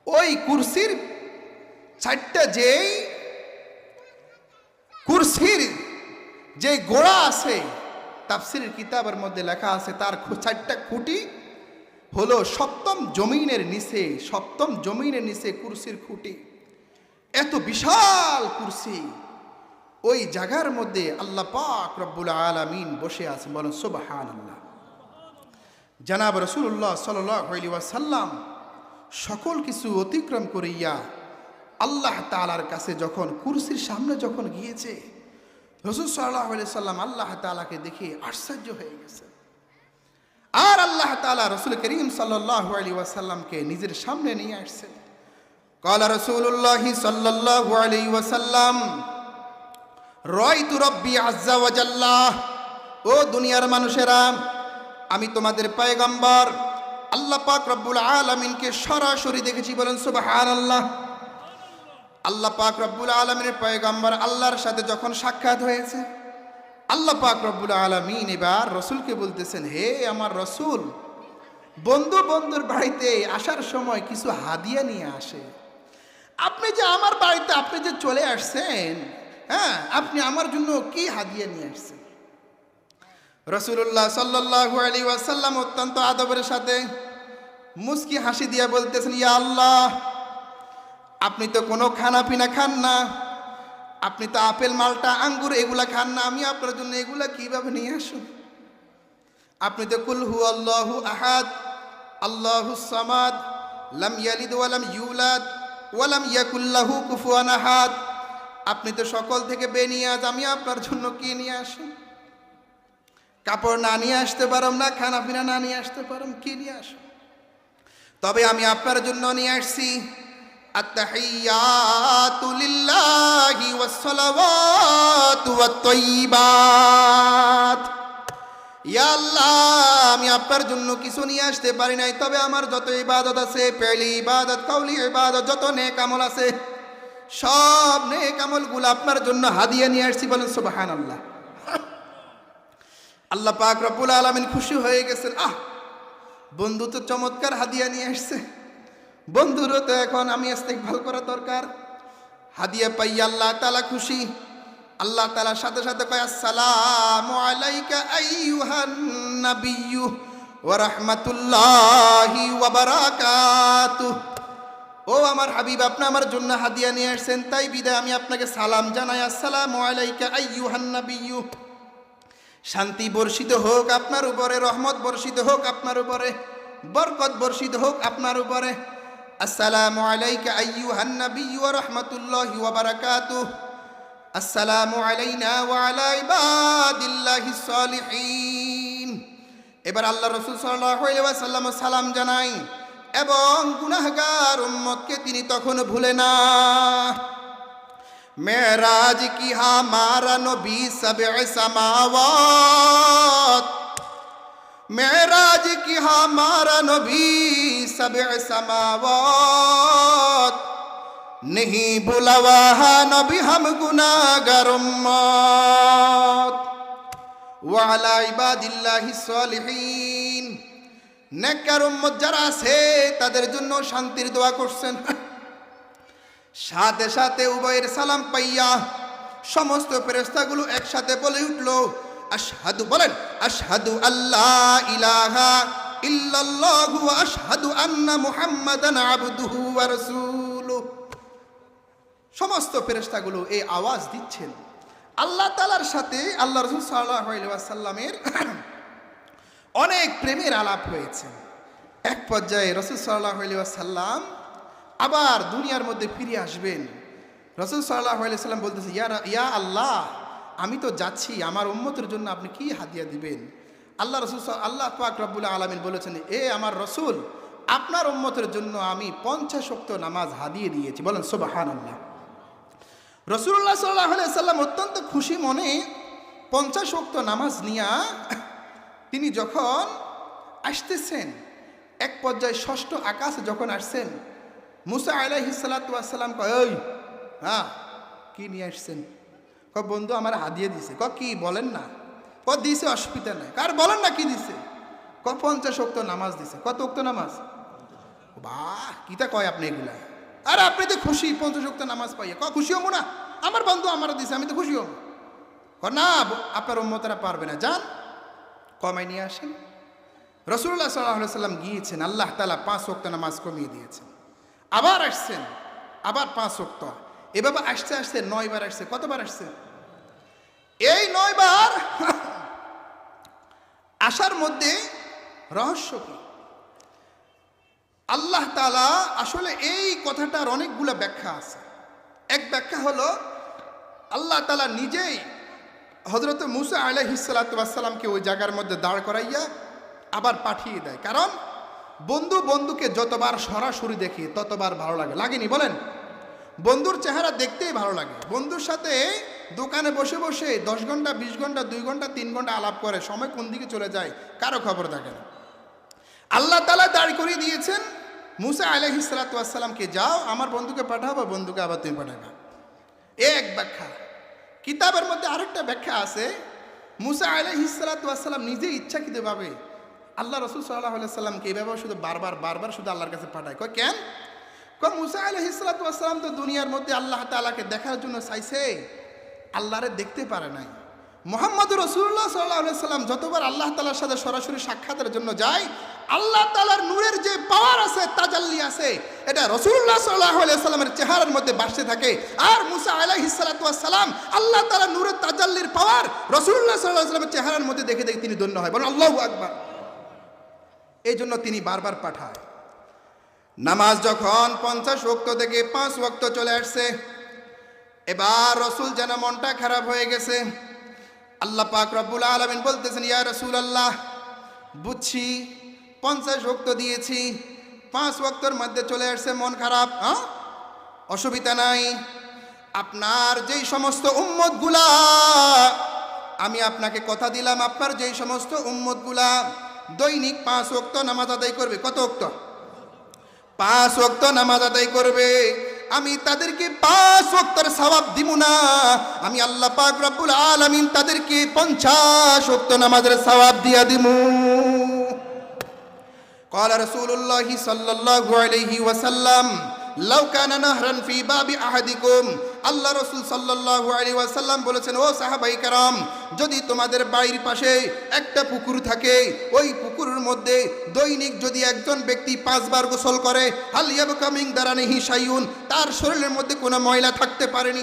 ওই কুরসির চারটা যেই কুরসির যে গোড়া আছে, তাফসীরের কিতাবের মধ্যে লেখা আছে তার চারটা খুঁটি হলো সপ্তম জমিনের নিচে, সপ্তম জমিনের নিচে কুরসির খুঁটি। এত বিশাল কুরসি, ওই জায়গার মধ্যে আল্লাহ পাক রব্বুল আলামিন বসে আছেন। বলেন সুবহানাল্লাহ। জনাব রাসূলুল্লাহ সাল্লাল্লাহু আলাইহি ওয়াসাল্লাম সকল কিছু অতিক্রম করিয়া আল্লাহ তাআলার কাছে যখন কুরসির সামনে যখন গিয়েছে, রাসূল সাল্লাল্লাহু আলাইহি সাল্লাম আল্লাহ তাআলাকে দেখে আশ্চর্য হয়ে গেছে। আর আল্লাহ তাআলা রাসূল করিম সাল্লাল্লাহু আলাইহি ওয়াসাল্লামকে নিজের সামনে নিয়ে আসছেন। قال رسول الله صلى الله عليه وسلم রাইতু রব্বি আজ্জা ওয়া জাল্লা। ও দুনিয়ার মানুষেরা, আমি তোমাদের পয়গম্বর আল্লাহ পাক রব্বুল আলামিনকে সরাসরি দেখেছি। বলেন সুবহানাল্লাহ। আল্লাহ পাক রব্বুল আলামিনের পয়গম্বর আল্লাহর সাথে যখন সাক্ষাৎ হয়েছে, আল্লাহ পাক রব্বুল আলামিন এবার রসুলকে বলতেছেন, হে আমার রসুল, বন্ধু বন্ধুর বাড়িতে আসার সময় কিছু হাদিয়া নিয়ে আসে। আপনি যে আমার বাড়িতে আপনি যে চলে আসছেন, হ্যাঁ, আপনি আমার জন্য কি হাদিয়া নিয়ে আসছেন? রাসূলুল্লাহ সাল্লাল্লাহু আলাইহি ওয়াসাল্লাম অত্যন্ত আদবের সাথে মুস্কি হাসি দিয়ে বলতেছেন, ইয়া আল্লাহ, আপনি তো কোনো খানা পিনা খান না, আপনি তো আপেল মালটা আঙ্গুর এগুলা খান না, আমি আপনার জন্য এগুলা কিভাবে নিয়ে আসুন? আপনি তো কুল হু আল্লাহু আহাদ আল্লাহুস সামাদ লাম ইয়ালিদ ওয়া লাম ইউলাদ ওয়া লাম ইয়াকুল লাহু কুফুয়ান আহাদ। আপনি তো সকল থেকে বেনিয়াজ, আমি আপনার জন্য কি নিয়ে আসুন? কাপড় না নিয়ে আসতে পারম না, খানা পিনা না নিয়ে আসতে পারম, কি নিয়ে আসুন? তবে আমি আপনার জন্য নিয়ে আসছি আত্তাহিয়াতু লিল্লাহি ওয়াস সালাওয়াতু ওয়াত তাইয়্যিবাত। ইয়া আল্লাহ, আমি আপনার জন্য কিছু নিয়ে আসতে পারি নাই, তবে আমার যত ইবাদত আছে, পেলি ইবাদত, কাউলি ইবাদত, যত নেক আমল আছে, সব নেক আমলগুলো আপনার জন্য হাদিয়া নিয়ে আসছি। বলেন সুবহানাল্লাহ। আল্লাহ পাক রব্বুল আলামিন খুশি হয়ে গেছেন। বন্ধু তো চমৎকার হাদিয়া নিয়ে আসছে, বন্ধুরও তো এখন আমি ইস্তেকবাল করা দরকার। হাদিয়া পাইয়া আল্লাহ তাআলা খুশি। আল্লাহ তাআলা সাথে সাথে কয় আসসালামু আলাইকা আইয়ুহান নাবিয়্যু ওয়া রাহমাতুল্লাহি ওয়া বারাকাতুহু। ও আমার হাবিব, আপনি আমার জন্য হাদিয়া নিয়ে আসছেন, তাই বিদায় আমি আপনাকে সালাম জানাই। আসসালামু আলাইকা আইয়ুহান নাবিয়্যু। শান্তি বর্ষিত হোক আপনার উপরে, রহমত বর্ষিত হোক আপনার উপরে, বরকত বর্ষিত হোক আপনার উপরে। আসসালামু আলাইকা আইয়ুহান নাবিয়্যু ওয়া রাহমাতুল্লাহি ওয়া বারাকাতুহু। আসসালামু আলাইনা ওয়া আলা ইবাদিল্লাহিস সালিহিন। এবার আল্লাহ রাসূল সাল্লাল্লাহু আলাইহি ওয়াসাল্লাম সালাম জানাই এবং গুনাহগার উম্মতকে তিনি তখন ভুলে না। মেরাজ কি হামারা নবী সবে সামাওয়াত, মেরাজ কি হামারা নবী সবে সামাওয়াত, नहीं भूला वहा नबी हम गुनाहगार उम्मत ওয়ালা ইবাদিল্লাহিস সালিহিন। নেককার উম্মত যারা আছে তাদের জন্য শান্তির দোয়া করছেন। সাথে সাথে উভয়ের সালাম পাইয়া সমস্ত ফেরেশতাগুলো একসাথে বলে উঠল আশহাদু, বলেন আশহাদু আল্লাহ ইলাহা ইল্লাল্লাহু ওয়া আশহাদু আন্না মুহাম্মাদান আবদুহু ওয়া রাসূলুহু। সমস্ত ফেরেশতাগুলো এই আওয়াজ দিচ্ছেন। আল্লাহ তাআলার সাথে আল্লাহ রাসূল সাল্লাল্লাহু আলাইহি ওয়াসাল্লামের অনেক প্রেমের আলাপ হয়েছে। এক পর্যায়ে রাসূল সাল্লাল্লাহু আলাইহি ওয়াসাল্লাম আবার দুনিয়ার মধ্যে ফিরে আসবেন। রাসূল সাল্লাল্লাহু আলাইহি ওয়াসাল্লাম বলতেছে ইয়া আল্লাহ, আমি তো যাচ্ছি, আমার উম্মতের জন্য আপনি কি হাদিয়া দিবেন? আল্লাহ পাক রব্বুল আলামিন বলেছেন, এ আমার রাসূল, আপনার উম্মতের জন্য আমি 50 ওয়াক্ত নামাজ হাদিয়ে দিয়েছি। বলেন সুবহানাল্লাহ। রাসূলুল্লাহ সাল্লাল্লাহু আলাইহি ওয়াসাল্লাম অত্যন্ত খুশি মনে 50 ওয়াক্ত নামাজ নিয়া তিনি যখন আসতেছেন, এক পর্যায়ে ষষ্ঠ আকাশে যখন আসছেন, মুসা আলাইহিস সালাতু ওয়াস সালাম কয়, ওই কি নিয়ে আসছেন? বন্ধু আমার হাদিয়া দিছে। কি বলেন না? দিছে, অসুবিধা নাই। কার বলেন না কি দিছে? 50 ওয়াক্ত নামাজ দিছে। কত ওয়াক্ত নামাজ? বাহ, কিটা কয় আপনি এগুলা? আর আপনি তো খুশি 50 ওয়াক্ত নামাজ পাইয়ে। খুশি হবো না? আমার বন্ধু আমার দিছে, আমি তো খুশি হব না। আপনার উম্মতেরা পারবে না, যান কমাই নিয়ে আসেন। রাসূলুল্লাহ সাল্লাল্লাহু আলাইহি ওয়াসাল্লাম গিয়েছেন, আল্লাহ তাআলা 5 ওয়াক্ত নামাজ কমিয়ে দিয়েছেন। আবার আসছেন, আবার 5 ওয়াক্ত। এভাবে আসতে আসতে 9 বার আসছে। কতবার আসছে? এই 9 বার আসার মধ্যে রহস্য কি? আল্লাহ তাআলা আসলে এই কথাটার অনেকগুলো ব্যাখ্যা আছে। এক ব্যাখ্যা হলো আল্লাহ তাআলা নিজেই হযরত মুসা আলাইহিস সালাতু ওয়াস সালামকে ওই জায়গার মধ্যে দাঁড় করাইয়া আবার পাঠিয়ে দেয়। কারণ বন্ধু বন্ধুকে যতবার সরাসরি দেখে ততবার ভালো লাগে, লাগেনি? বলেন, বন্ধুর চেহারা দেখতেই ভালো লাগে। বন্ধুর সাথে দোকানে বসে বসে 10 ঘন্টা 20 ঘন্টা 2 ঘন্টা 3 ঘন্টা আলাপ করে সময় কোন দিকে চলে যায় কারো খবর থাকে না। আল্লাহ তাআলা দাঁড় করিয়ে দিয়েছেন মুসা আলাইহিস সালাতু ওয়াস সালামকে, যাও আমার বন্ধুকে পাঠাবো, বন্ধুকে আবার তুমি পাঠাবা। এক ব্যাখ্যা। কিতাবের মধ্যে আরেকটা ব্যাখ্যা আছে, মুসা আলাইহিস সালাতু ওয়াস সালাম নিজে ইচ্ছাকৃতভাবে আল্লাহ রাসূল সাল্লাল্লাহু আলাইহি ওয়াসাল্লামকে এইভাবে শুধু বারবার শুধু আল্লাহর কাছে পাঠায়। কেন? মুসা আলাইহিস সালাতু ওয়াস সালাম তো দুনিয়ার মধ্যে আল্লাহ তাআলাকে দেখার জন্য চাইছে, আল্লাহরে দেখতে পারে নাই। মুহাম্মদুর রাসূলুল্লাহ সাল্লাল্লাহু আলাইহি ওয়াসাল্লাম যতবার আল্লাহ তাআলার সাথে সরাসরি সাক্ষাতের জন্য যায়, আল্লাহ তাআলার নূরের যে পাওয়ার আছে, তাজাল্লি আছে, এটা রাসূলুল্লাহ সাল্লাল্লাহু আলাইহি ওয়াসাল্লামের চেহারার মধ্যে ভাসতে থাকে। আর মুসা আলাইহিস সালাতু ওয়াস সালাম আল্লাহ তাআলার নূরের তাজাল্লির পাওয়ার রাসূলুল্লাহ সাল্লাল্লাহু আলাইহি ওয়াসাল্লামের চেহারার মধ্যে দেখে দেখে তিনি ধন্য হয়। বলেন আল্লাহু আকবার। এই জন্য তিনি বারবার পাঠায়। নামাজ যখন 50 ওয়াক্ত থেকে 5 ওয়াক্ত চলে আসছে, এবার রাসূল যেন মনটা খারাপ হয়ে গেছে। আল্লাহ পাক রব্বুল আলামিন বলতেছেন, ইয়া রাসূলুল্লাহ, বুঝছি 50 ওয়াক্ত দিয়েছি, 5 ওয়াক্তের মধ্যে চলে আসছে, মন খারাপ, হ্যাঁ, অসুবিধা নাই। আপনার যেই সমস্ত উম্মতগুলা, আমি আপনাকে কথা দিলাম, আপনার যেই সমস্ত উম্মতগুলা দৈনিক 5 ওয়াক্ত নামাজ আদায় করবে, কত ওয়াক্ত? 5 ওয়াক্ত নামাজ আদায় করবে, আমি তাদেরকে 5 ওয়াক্তের সওয়াব দিব না, আমি আল্লাহ পাক রব্বুল আলামিন তাদেরকে 50 ওয়াক্ত নামাজের সওয়াব দিয়া দিমু। قال رسول الله صلى الله عليه وسلم لو كان نهرا في باب احدكم, আল্লাহ রাসূল সাল্লাল্লাহু আলাইহি ওয়াসাল্লাম বলেছেন, ও সাহাবায়ে কেরাম, যদি তোমাদের বাড়ির পাশে একটা পুকুর থাকে, ওই পুকুরের মধ্যে দৈনিক যদি একজন ব্যক্তি 5 বার গোসল করে, হাল ইয়াবকা মিন দারানিহি শাইউন, তার শরীরের মধ্যে কোনো ময়লা থাকতে পারেনি।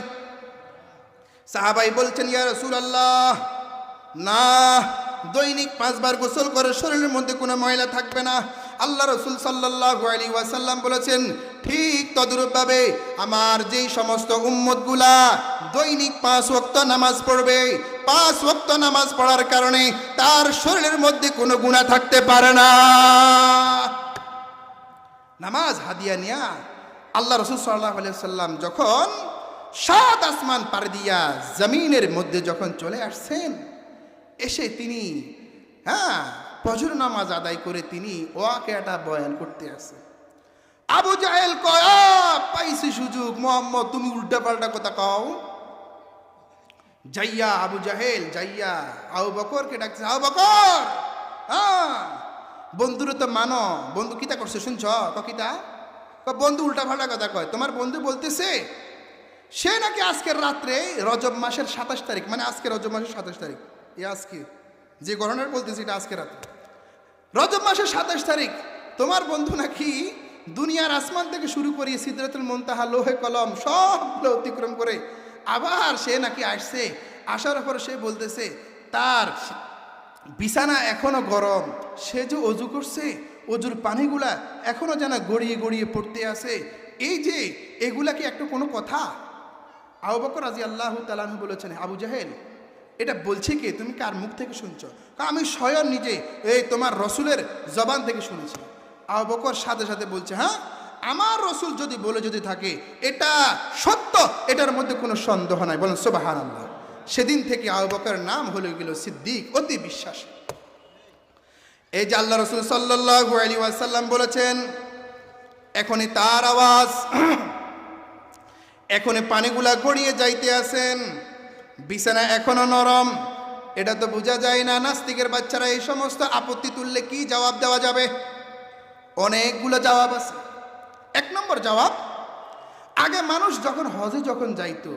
সাহাবাই বলছেন, ইয়া রাসূলুল্লাহ, না, দৈনিক 5 বার গোসল করে শরীরের মধ্যে কোনো ময়লা থাকবে না। আল্লাহ রাসূল সাল্লাল্লাহু আলাইহি ওয়াসাল্লাম বলেছেন, ঠিক তদ্রূপভাবে আমার যেই সমস্ত উম্মতগুলা দৈনিক 5 ওয়াক্ত নামাজ পড়বে, 5 ওয়াক্ত নামাজ পড়ার কারণে তার শরীরের মধ্যে কোনো গুনাহ থাকতে পারে না। নামাজ হাদিয়া নিয়া আল্লাহ রাসূল সাল্লাল্লাহু আলাইহি ওয়াসাল্লাম যখন 7 আসমান পার দিয়া জমিনের মধ্যে যখন চলে আসছেন, এসে তিনি ফজর নামাজ আদায় করে তিনি ওয়াকিয়াটা বয়ান করতে আসে। আবু জাহেল কয়, পাইছি সুযোগ, মুহাম্মদ তুমি উল্টা পাল্টা কথা কও। যাইয়া আবু জাহেল যাইয়া আবু বকরকে ডাকছে, আবু বকর, বন্ধুর তো মানো, বন্ধু কিতা করছে শুনছ? কিতা? বন্ধু উল্টা পাল্টা কথা কয়। তোমার বন্ধু বলতেছে সে নাকি আজকের রাত্রে রজব মাসের 27 তারিখ, মানে আজকে রজব মাসের 27 তারিখ, আজকে যে গণনার বলতেছি এটা আজকে রাত্রে রজব মাসের 27 তারিখ, তোমার বন্ধু নাকি দুনিয়ার আসমান থেকে শুরু করিয়ে সিদরাতুল মুনতাহা, লোহে কলম সবগুলো অতিক্রম করে আবার সে নাকি আসছে। আসার পর সে বলতেছে তার বিছানা এখনো গরম, সে যে অজু করছে অজুর পানিগুলা এখনো যেন গড়িয়ে গড়িয়ে পড়তে আছে। এই যে এগুলা কি একটা কোনো কথা? আবু বকর রাদিয়াল্লাহু তাআলা আনহু বলেছেন, আবু জাহেল, এটা বলছে কে? তুমি কার মুখ থেকে শুনছো? আমি স্বয়ং নিজে এই তোমার রসুলের জবান থেকে শুনেছি। আবু বকর সাথে সাথে বলছে, হ্যাঁ, আমার রসুল যদি বলে যদি থাকে এটা সত্য, এটার মধ্যে কোনো সন্দেহ নাই। বলেন সুবহানাল্লাহ। সেদিন থেকে আবু বকরের নাম হয়ে গেল সিদ্দিক, অতি বিশ্বাসী। এই যে আল্লাহ রসুল সাল্লাল্লাহু আলাইহি ওয়াসাল্লাম বলেছেন, এখনই তার আওয়াজ, এখনই পানিগুলা গড়িয়ে যাইতে আছেন, বিছানা এখনো নরম, এটা তো বোঝা যায় না। নাস্তিকের বাচ্চারা এই সমস্ত আপত্তি তুললে কি জবাব দেওয়া যাবে? অনেকগুলো জবাব আছে। 1 নম্বর জবাব, আগে মানুষ যখন হজে যখন যাইতো,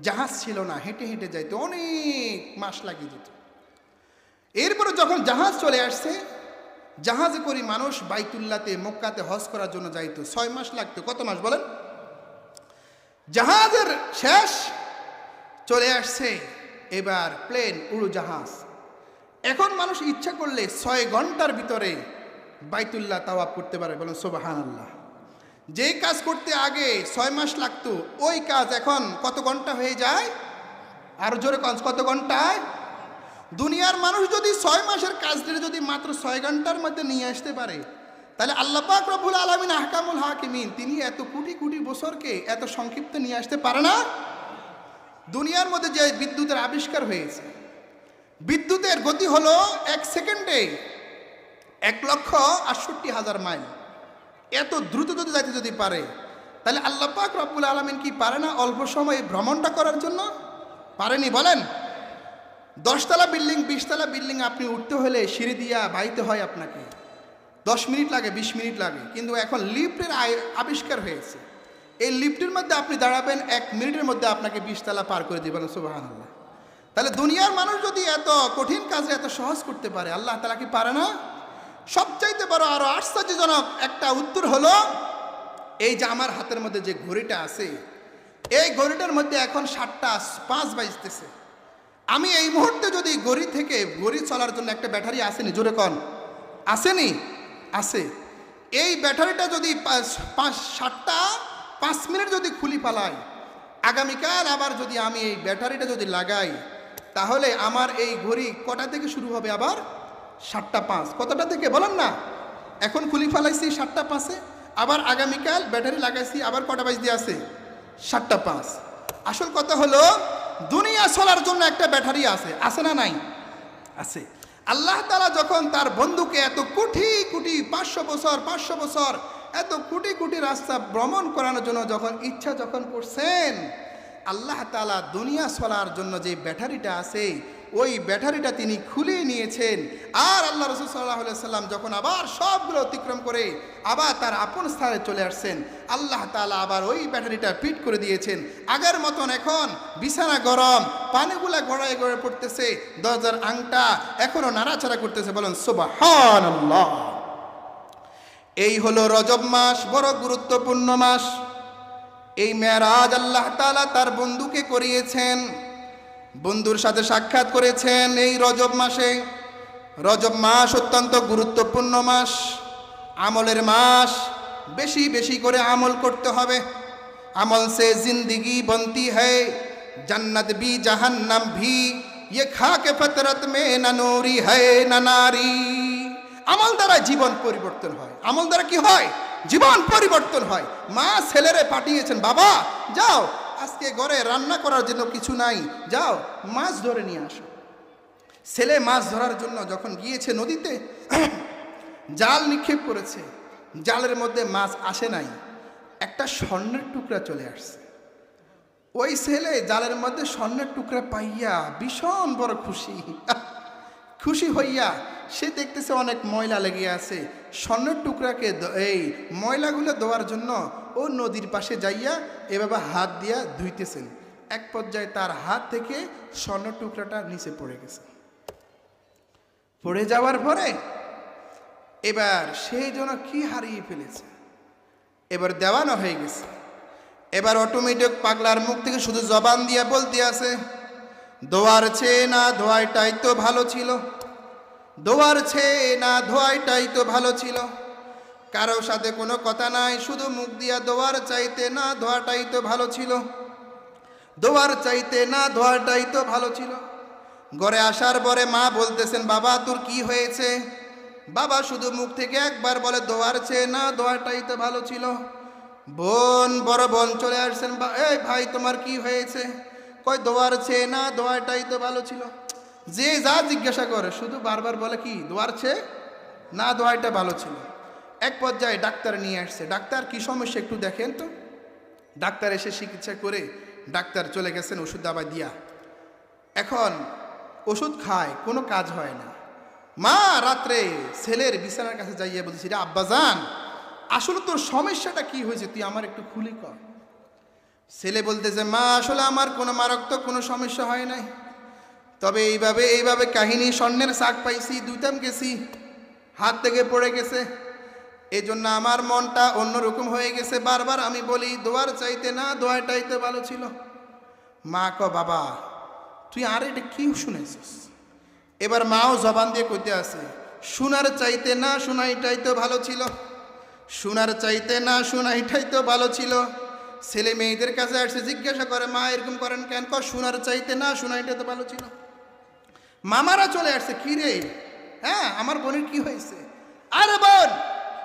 জাহাজ ছিল না, হেঁটে হেঁটে যাইতো, অনেক মাস লাগিয়ে যেত। এরপরে যখন জাহাজ চলে আসছে, জাহাজে করে মানুষ বাইতুল্লাহতে মক্কাতে হজ করার জন্য যাইতো, 6 মাস লাগতো। কত মাস বলেন? জাহাজের শেষ চলে আসছে, এবার প্লেন, উড়োজাহাজ। এখন মানুষ ইচ্ছা করলে 6 ঘন্টার ভিতরে বাইতুল্লাহ তাওয়াফ করতে পারে। বলেন সুবহানাল্লাহ। যেই কাজ করতে আগে 6 মাস লাগতো, ওই কাজ এখন কত ঘন্টা হয়ে যায়? আর জোরে কত ঘন্টায়? দুনিয়ার মানুষ যদি 6 মাসের কাজটা যদি মাত্র 6 ঘন্টার মধ্যে নিয়ে আসতে পারে, তাহলে আল্লাহ পাক রব্বুল আলামিন আহকামুল হাকিমিন, তিনি এত কোটি কোটি বছরকে এত সংক্ষিপ্ত নিয়ে আসতে পারে না? দুনিয়ার মধ্যে যে বিদ্যুতের আবিষ্কার হয়েছে, বিদ্যুতের গতি হলো 1 সেকেন্ডে 1,68,000 মাইল। এত দ্রুত যদি যাইতে যদি পারে, তাহলে আল্লাহ পাক রব্বুল আলামিন কি পারে না অল্প সময়ে ভ্রমণটা করার জন্য? পারেনি? বলেন। 10 তলা বিল্ডিং, 20 তলা বিল্ডিং আপনি উঠতে হলে সিঁড়ি দিয়া বাইতে হয়, আপনাকে 10 মিনিট লাগে, 20 মিনিট লাগে। কিন্তু এখন লিফটের আবিষ্কার হয়েছে, এই লিফটের মধ্যে আপনি দাঁড়াবেন, 1 মিনিটের মধ্যে আপনাকে 20 তলা পার করে দিবেন। সুবহানাল্লাহ। তাহলে দুনিয়ার মানুষ যদি এত কঠিন কাজে এত সহজ করতে পারে, আল্লাহ তাআলা কি পারে না? সবচাইতে বড় আরো আশ্চর্যজনক একটা উত্তর হলো, এই যে আমার হাতের মধ্যে যে ঘড়িটা আছে, এই ঘড়িটার মধ্যে এখন 7:05 বাজতেছে। আমি এই মুহূর্তে যদি ঘড়ি চলার জন্য একটা ব্যাটারি আসেনি, জোরে কন, আসেনি? আছে। এই ব্যাটারিটা যদি 7:05 যদি খুলি পালাই, আগামীকাল আবার যদি আমি এই ব্যাটারিটা যদি লাগাই, তাহলে আমার এই ঘড়ি কটা থেকে শুরু হবে? আবার 7:05। কতটা থেকে বলেন না? এখন খুলি ফেলাইছি 7:05, আবার আগামীকাল ব্যাটারি লাগাইছি, আবার কটা বাজতে আছে? 7:05। আসল কথা হলো, দুনিয়া চলার জন্য একটা ব্যাটারি আছে না নাই? আছে। আল্লাহ তাআলা যখন তার বন্ধুকে এত কোটি কোটি 500 বছর এত কোটি কোটি রাস্তা ভ্রমণ করানোর জন্য যখন করছেন, আল্লাহ তাআলা দুনিয়া চলার জন্য যে ব্যাটারিটা আছে, ওই ব্যাটারিটা তিনি খুলে নিয়েছেন। আর আল্লাহ রাসূল সাল্লাল্লাহু আলাইহি সাল্লাম যখন আবার সবগুলো অতিক্রম করে আবার তার আপন স্থানে চলে আসছেন, আল্লাহ তাআলা আবার ওই ব্যাটারিটা ফিট করে দিয়েছেন। আগের মতন এখন বিছানা গরম, পানিগুলা গড়ায় গড়ে পড়তেছে, দরজার আংটা এখনো নাড়াচাড়া করতেছে। বলেন সুবহানাল্লাহ। এই হলো রজব মাস, বড় গুরুত্বপূর্ণ মাস। এই মেরাজ আল্লাহ তাআলা তার বন্ধুকে করিয়েছেন, বন্ধুর সাথে সাক্ষাৎ করেছেন এই রজব মাসে। রজব মাস অত্যন্ত গুরুত্বপূর্ণ মাস, আমলের মাস। বেশি বেশি করে আমল করতে হবে। আমল সে জিंदगी बनती है, जन्नत भी जहन्नम भी, ये खाक फतरत में न नूरी है न नारी। আমল দ্বারা জীবন পরিবর্তন হয়। আমল দ্বারা কি হয়? জীবন পরিবর্তন হয়। মা ছেলেরে পাঠিয়েছেন, বাবা যাও, আজকে ঘরে রান্না করার জন্য কিছু নাই, যাও মাছ ধরে নিয়ে আসো। ছেলে মাছ ধরার জন্য যখন গিয়েছে নদীতে, জাল নিক্ষেপ করেছে, জালের মধ্যে মাছ আসে নাই, একটা স্বর্ণের টুকরা চলে আসছে। ওই ছেলে জালের মধ্যে স্বর্ণের টুকরা পাইয়া ভীষণ বড় খুশি হইয়া সে দেখতেছে অনেক ময়লা লেগে আছে। স্বর্ণের টুকরাকে এই ময়লাগুলো ধোয়ার জন্য ও নদীর পাশে যাইয়া এভাবে হাত দিয়া ধুইতেছেন। এক পর্যায়ে তার হাত থেকে স্বর্ণের টুকরাটা নিচে পড়ে গেছে। পড়ে যাওয়ার পরে এবার সেই জন্য কি হারিয়ে ফেলেছে, এবার দেওয়ানো হয়ে গেছে। এবার অটোমেটিক পাগলার মুখ থেকে শুধু জবান দিয়ে বলতে আছে, দোয়ার চেয়ে না ধোয়াইটাই তো ভালো ছিল, দোয়ার চেয়ে না ধোয়াইটাই তো ভালো ছিল। কারো সাথে কোনো কথা নাই, শুধু মুখ দিয়া দোয়ার চাইতে না ধোয়াটাই তো ভালো ছিল, দোয়ার চাইতে না ধোয়াটাই তো ভালো ছিল। ঘরে আসার পরে মা বলতেছেন, বাবা তোর কি হয়েছে? বাবা শুধু মুখ থেকে একবার বলে, দোয়ার চেয়ে না ধোয়াটাই তো ভালো ছিল। বড় বোন চলে আসছেন, এই ভাই তোমার কি হয়েছে? কয় দোয়ার চেয়ে না ধোয়াটাই তো ভালো ছিল। যে যা জিজ্ঞাসা করে শুধু বারবার বলে কি, দোয়ার চেয়ে না ধোয়াটা ভালো ছিল। এক পর্যায়ে ডাক্তার নিয়ে আসছে, ডাক্তার কি সমস্যা একটু দেখেন তো। ডাক্তার এসে চিকিৎসা করে ডাক্তার চলে গেছেন ওষুধ দাবা দিয়া। এখন ওষুধ খায়, কোনো কাজ হয় না। মা রাত্রে ছেলের বিছানার কাছে যাইয়া বলছি, রে আব্বাজান, আসলে তোর সমস্যাটা কি হয়েছে, তুই আমার একটু খুলি কর। ছেলে বলতেছে, মা আসলে আমার কোনো মারাত্মক কোনো সমস্যা হয় নাই, তবে এইভাবে কাহিনী, স্বর্ণের শাক পাইছি, দুইতাম গেছি, হাত থেকে পড়ে গেছে, এই জন্য আমার মনটা অন্যরকম হয়ে গেছে। বারবার আমি বলি দোয়ার চাইতে না দোয়াটাই তো ভালো ছিল। মা ক, বাবা তুই আর এটা কি শুনেছিস? এবার মাও জবান দিয়ে কইতে আছে, শোনার চাইতে না শোনাইটাই তো ভালো ছিল, শোনার চাইতে না শোনাইটাই তো ভালো ছিল। ছেলে মেয়েদের কাছে আসছে, জিজ্ঞাসা করে, মা এরকম করেন কেন? শোনার চাইতে না শোনাইটাই তো ভালো ছিল। মামারা চলে আসছে, কি রে, হ্যাঁ আমার বোনের কি হয়েছে? আরে বোন,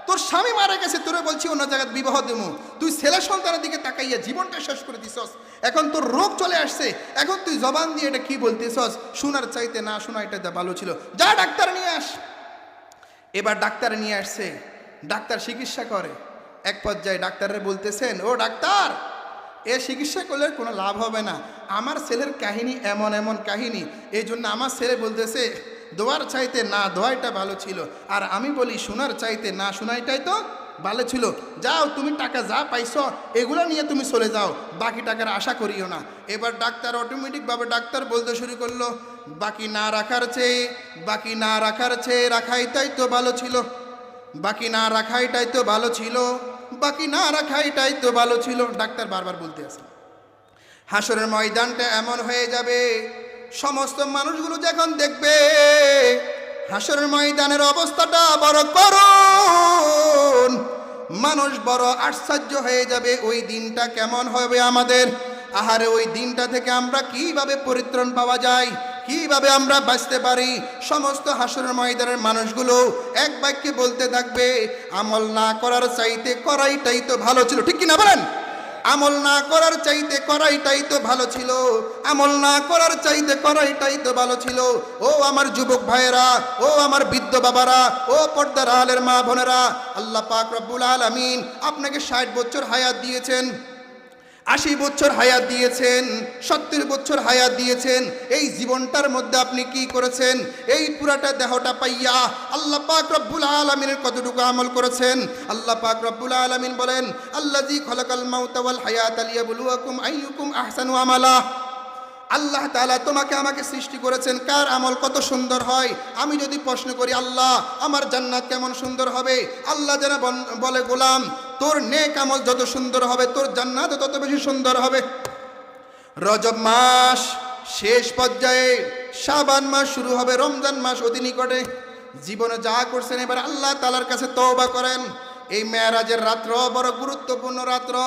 তোর স্বামী মারা গেছে, তোরে বলছি অন্য জায়গায় বিবাহ দেবো, তুই ছেলে সন্তানের দিকে তাকাইয়া জীবনটা শেষ করে দিছস, এখন তোর রোগ চলে আসছে, এখন তুই জবান দিয়ে এটা কি বলতেছস? শোনার চাইতে না শোনাইটা ভালো ছিল, যা ডাক্তার নিয়ে আস। এবার ডাক্তার নিয়ে আসছে, ডাক্তার চিকিৎসা করে। এক পর্যায়ে ডাক্তারের বলতেছেন, ও ডাক্তার, এ চিকিৎসা করলে কোনো লাভ হবে না, আমার ছেলের কাহিনী এমন কাহিনী, এই জন্য আমার ছেলে বলতেছে দোয়ার চাইতে না দোয়াইটা ভালো ছিল, আর আমি বলি শোনার চাইতে না শোনাইটাই তো ভালো ছিল, যাও তুমি টাকা যা পাইছো এগুলো নিয়ে তুমি চলে যাও, বাকি টাকার আশা করিও না। এবার ডাক্তার অটোমেটিকভাবে ডাক্তার বলতে শুরু করলো, বাকি না রাখার চেয়ে রাখাইটাই তো ভালো ছিল, বাকি না রাখাইটাই তো ভালো ছিল, বাকি না রাখাইটাই তো ভালো ছিল। ডাক্তার বারবার বলতে আছে। হাসরের ময়দানটা এমন হয়ে যাবে, সমস্ত মানুষগুলো যখন দেখবে হাসরের ময়দানের অবস্থাটা বড় করুণ, মানুষ বড় আশ্চর্য হয়ে যাবে। ওই দিনটা কেমন হবে আমাদের? আহারে ওই দিনটা থেকে আমরা কিভাবে পরিত্রাণ পাওয়া যায়, কিভাবে আমরা বাঁচতে পারি? সমস্ত হাসরের ময়দানের মানুষগুলো এক বাক্যে বলতে থাকবে, আমল না করার চাইতে করাইটাই তো ভালো ছিল। ঠিক কিনা বলেন? আমল না করার চাইতে করাইটাই তো ভালো ছিল, আমল না করার চাইতে করাইটাই তো ভালো ছিল। ও আমার যুবক ভাইয়েরা, ও আমার বৃদ্ধ বাবারা, ও পর্দার আলের মা বোনেরা, আল্লাহ পাক রব্বুল আলামিন আপনাকে 60 বছর হায়াত দিয়েছেন, 80 বছর হায়াত দিয়েছেন, 70 বছর হায়াত দিয়েছেন। এই জীবনটার মধ্যে আপনি কি করেছেন? এই পুরাটা দেহটা পাইয়া আল্লাহ পাক রব্বুল আলামিনের কতটুকু আমল করেছেন? আল্লাহ পাক রব্বুল আলামিন বলেন, আল্লাযী খালাকাল মাউতা ওয়াল হায়াতা লিয়াবলুয়াকুম আইয়ুকুম আহসানু আমালা। আল্লাহ তাআলা তোমাকে আমাকে সৃষ্টি করেছেন, কার আমল কত সুন্দর হয়। আমি যদি প্রশ্ন করি, আল্লাহ আমার জান্নাত কেমন সুন্দর হবে, আল্লাহ যেন বলে, গোলাম তোর নেক আমল যত সুন্দর হবে তোর জান্নাত তত বেশি সুন্দর হবে। রজব মাস শেষ পর্যায়ে, শাবান মাস শুরু হবে, রমজান মাস অতি নিকটে। জীবনে যা করছেন এবার আল্লাহ তাআলার কাছে তওবা করেন। এই মেরাজের রাত্র বড় গুরুত্বপূর্ণ রাত্র।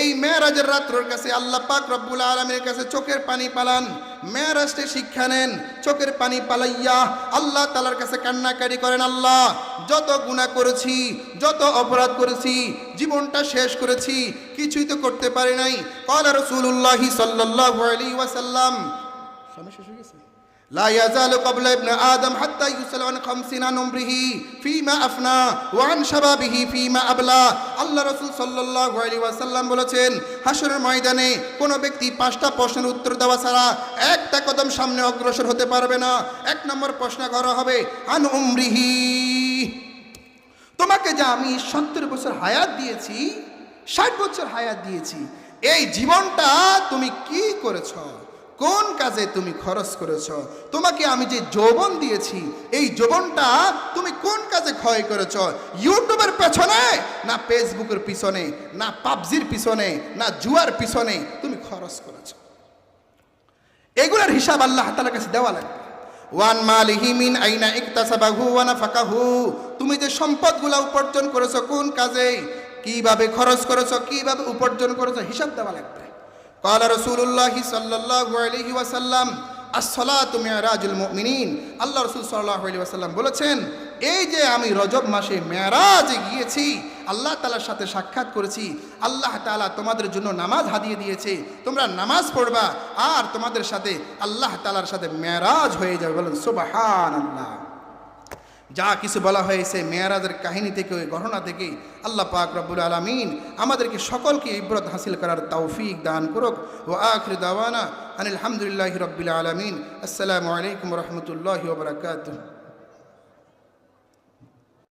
এই মেরাজের রাত্রের কাছে আল্লাহ পাক রব্বুল আলামিনের কাছে চোখের পানি পালান, মেরাজে শিক্ষা নেন, চোখের পানি পালাইয়া আল্লাহ তাআলার কাছে কান্নাকারি করেন, আল্লাহ যত গুনাহ করেছি, যত অপরাধ করেছি, জীবনটা শেষ করেছি, কিছুই তো করতে পারি নাই। ক্বালা রাসূলুল্লাহি সাল্লাল্লাহু আলাইহি ওয়াসাল্লাম, সময় শেষ হয়ে গেছে। লা ইয়াজালু ক্বাবলা ইবনে আদম হাত্তা ইউসাল আন 50 আন উমরিহি ফীমা আফনা ওয়া আন শাবাবিহি ফীমা আবলা। আল্লাহ রাসূল সাল্লাল্লাহু আলাইহি ওয়াসাল্লাম বলেছেন, হাসরের ময়দানে কোনো ব্যক্তি 5টা প্রশ্নের উত্তর দেওয়া ছাড়া একটা কদম সামনে অগ্রসর হতে পারবে না। 1 নম্বর প্রশ্ন করা হবে, আন উমরিহি, তোমাকে যে আমি 70 বছর হায়াত দিয়েছি, 60 বছর হায়াত দিয়েছি, এই জীবনটা তুমি কি করেছ, কোন কাজে তুমি খরচ করেছ? তোমাকে আমি যে যৌবন দিয়েছি, এই যৌবনটা তুমি কোন কাজে ক্ষয় করেছ? ইউটিউবের পেছনে, না ফেসবুকের পিছনে, না পাবজির পিছনে, না জুয়ার পিছনে তুমি খরচ করেছ? এগুলোর হিসাব আল্লাহ তাআলার কাছে দেওয়া লাগবে। ওয়ান মালিহি মিন আইনা ইকতাসাবাহু ওয়া নাফাকাহু, তুমি যে সম্পদগুলো উপার্জন করেছো কোন কাজে, কিভাবে খরচ করেছো, কিভাবে উপার্জন করেছো, হিসাব দেওয়া লাগবে। ক্বালা রাসূলুল্লাহি সাল্লাল্লাহু আলাইহি ওয়াসাল্লাম, আস-সালাতু মিরাজুল মুমিনিন। আল্লাহ রাসূল সাল্লাল্লাহু আলাইহি ওয়াসাল্লাম বলেছেন, এই যে আমি রজব মাসে মেরাজে গিয়েছি, আল্লাহ তাআলার সাথে সাক্ষাৎ করেছি, আল্লাহ তাআলা তোমাদের জন্য নামাজ হাদিয়ে দিয়েছে, তোমরা নামাজ পড়বা আর তোমাদের সাথে আল্লাহ তাআলার সাথে মেরাজ হয়ে যাবে। বলেন সুবহানাল্লাহ। যা কিছু বলা হয়েছে মেরাজের কাহিনী থেকে, ওই ঘটনা থেকে, আল্লাহ পাক রব্বুল আলামিন আমাদেরকে সকলকে ইবরত হাসিল করার তৌফিক দান করুক। ওয়া আখিরু দাওয়ানা আনিল হামদুলিল্লাহি রাব্বিল আলামিন। আসসালামু আলাইকুম ওয়া রাহমাতুল্লাহি ওয়া বারাকাতুহু।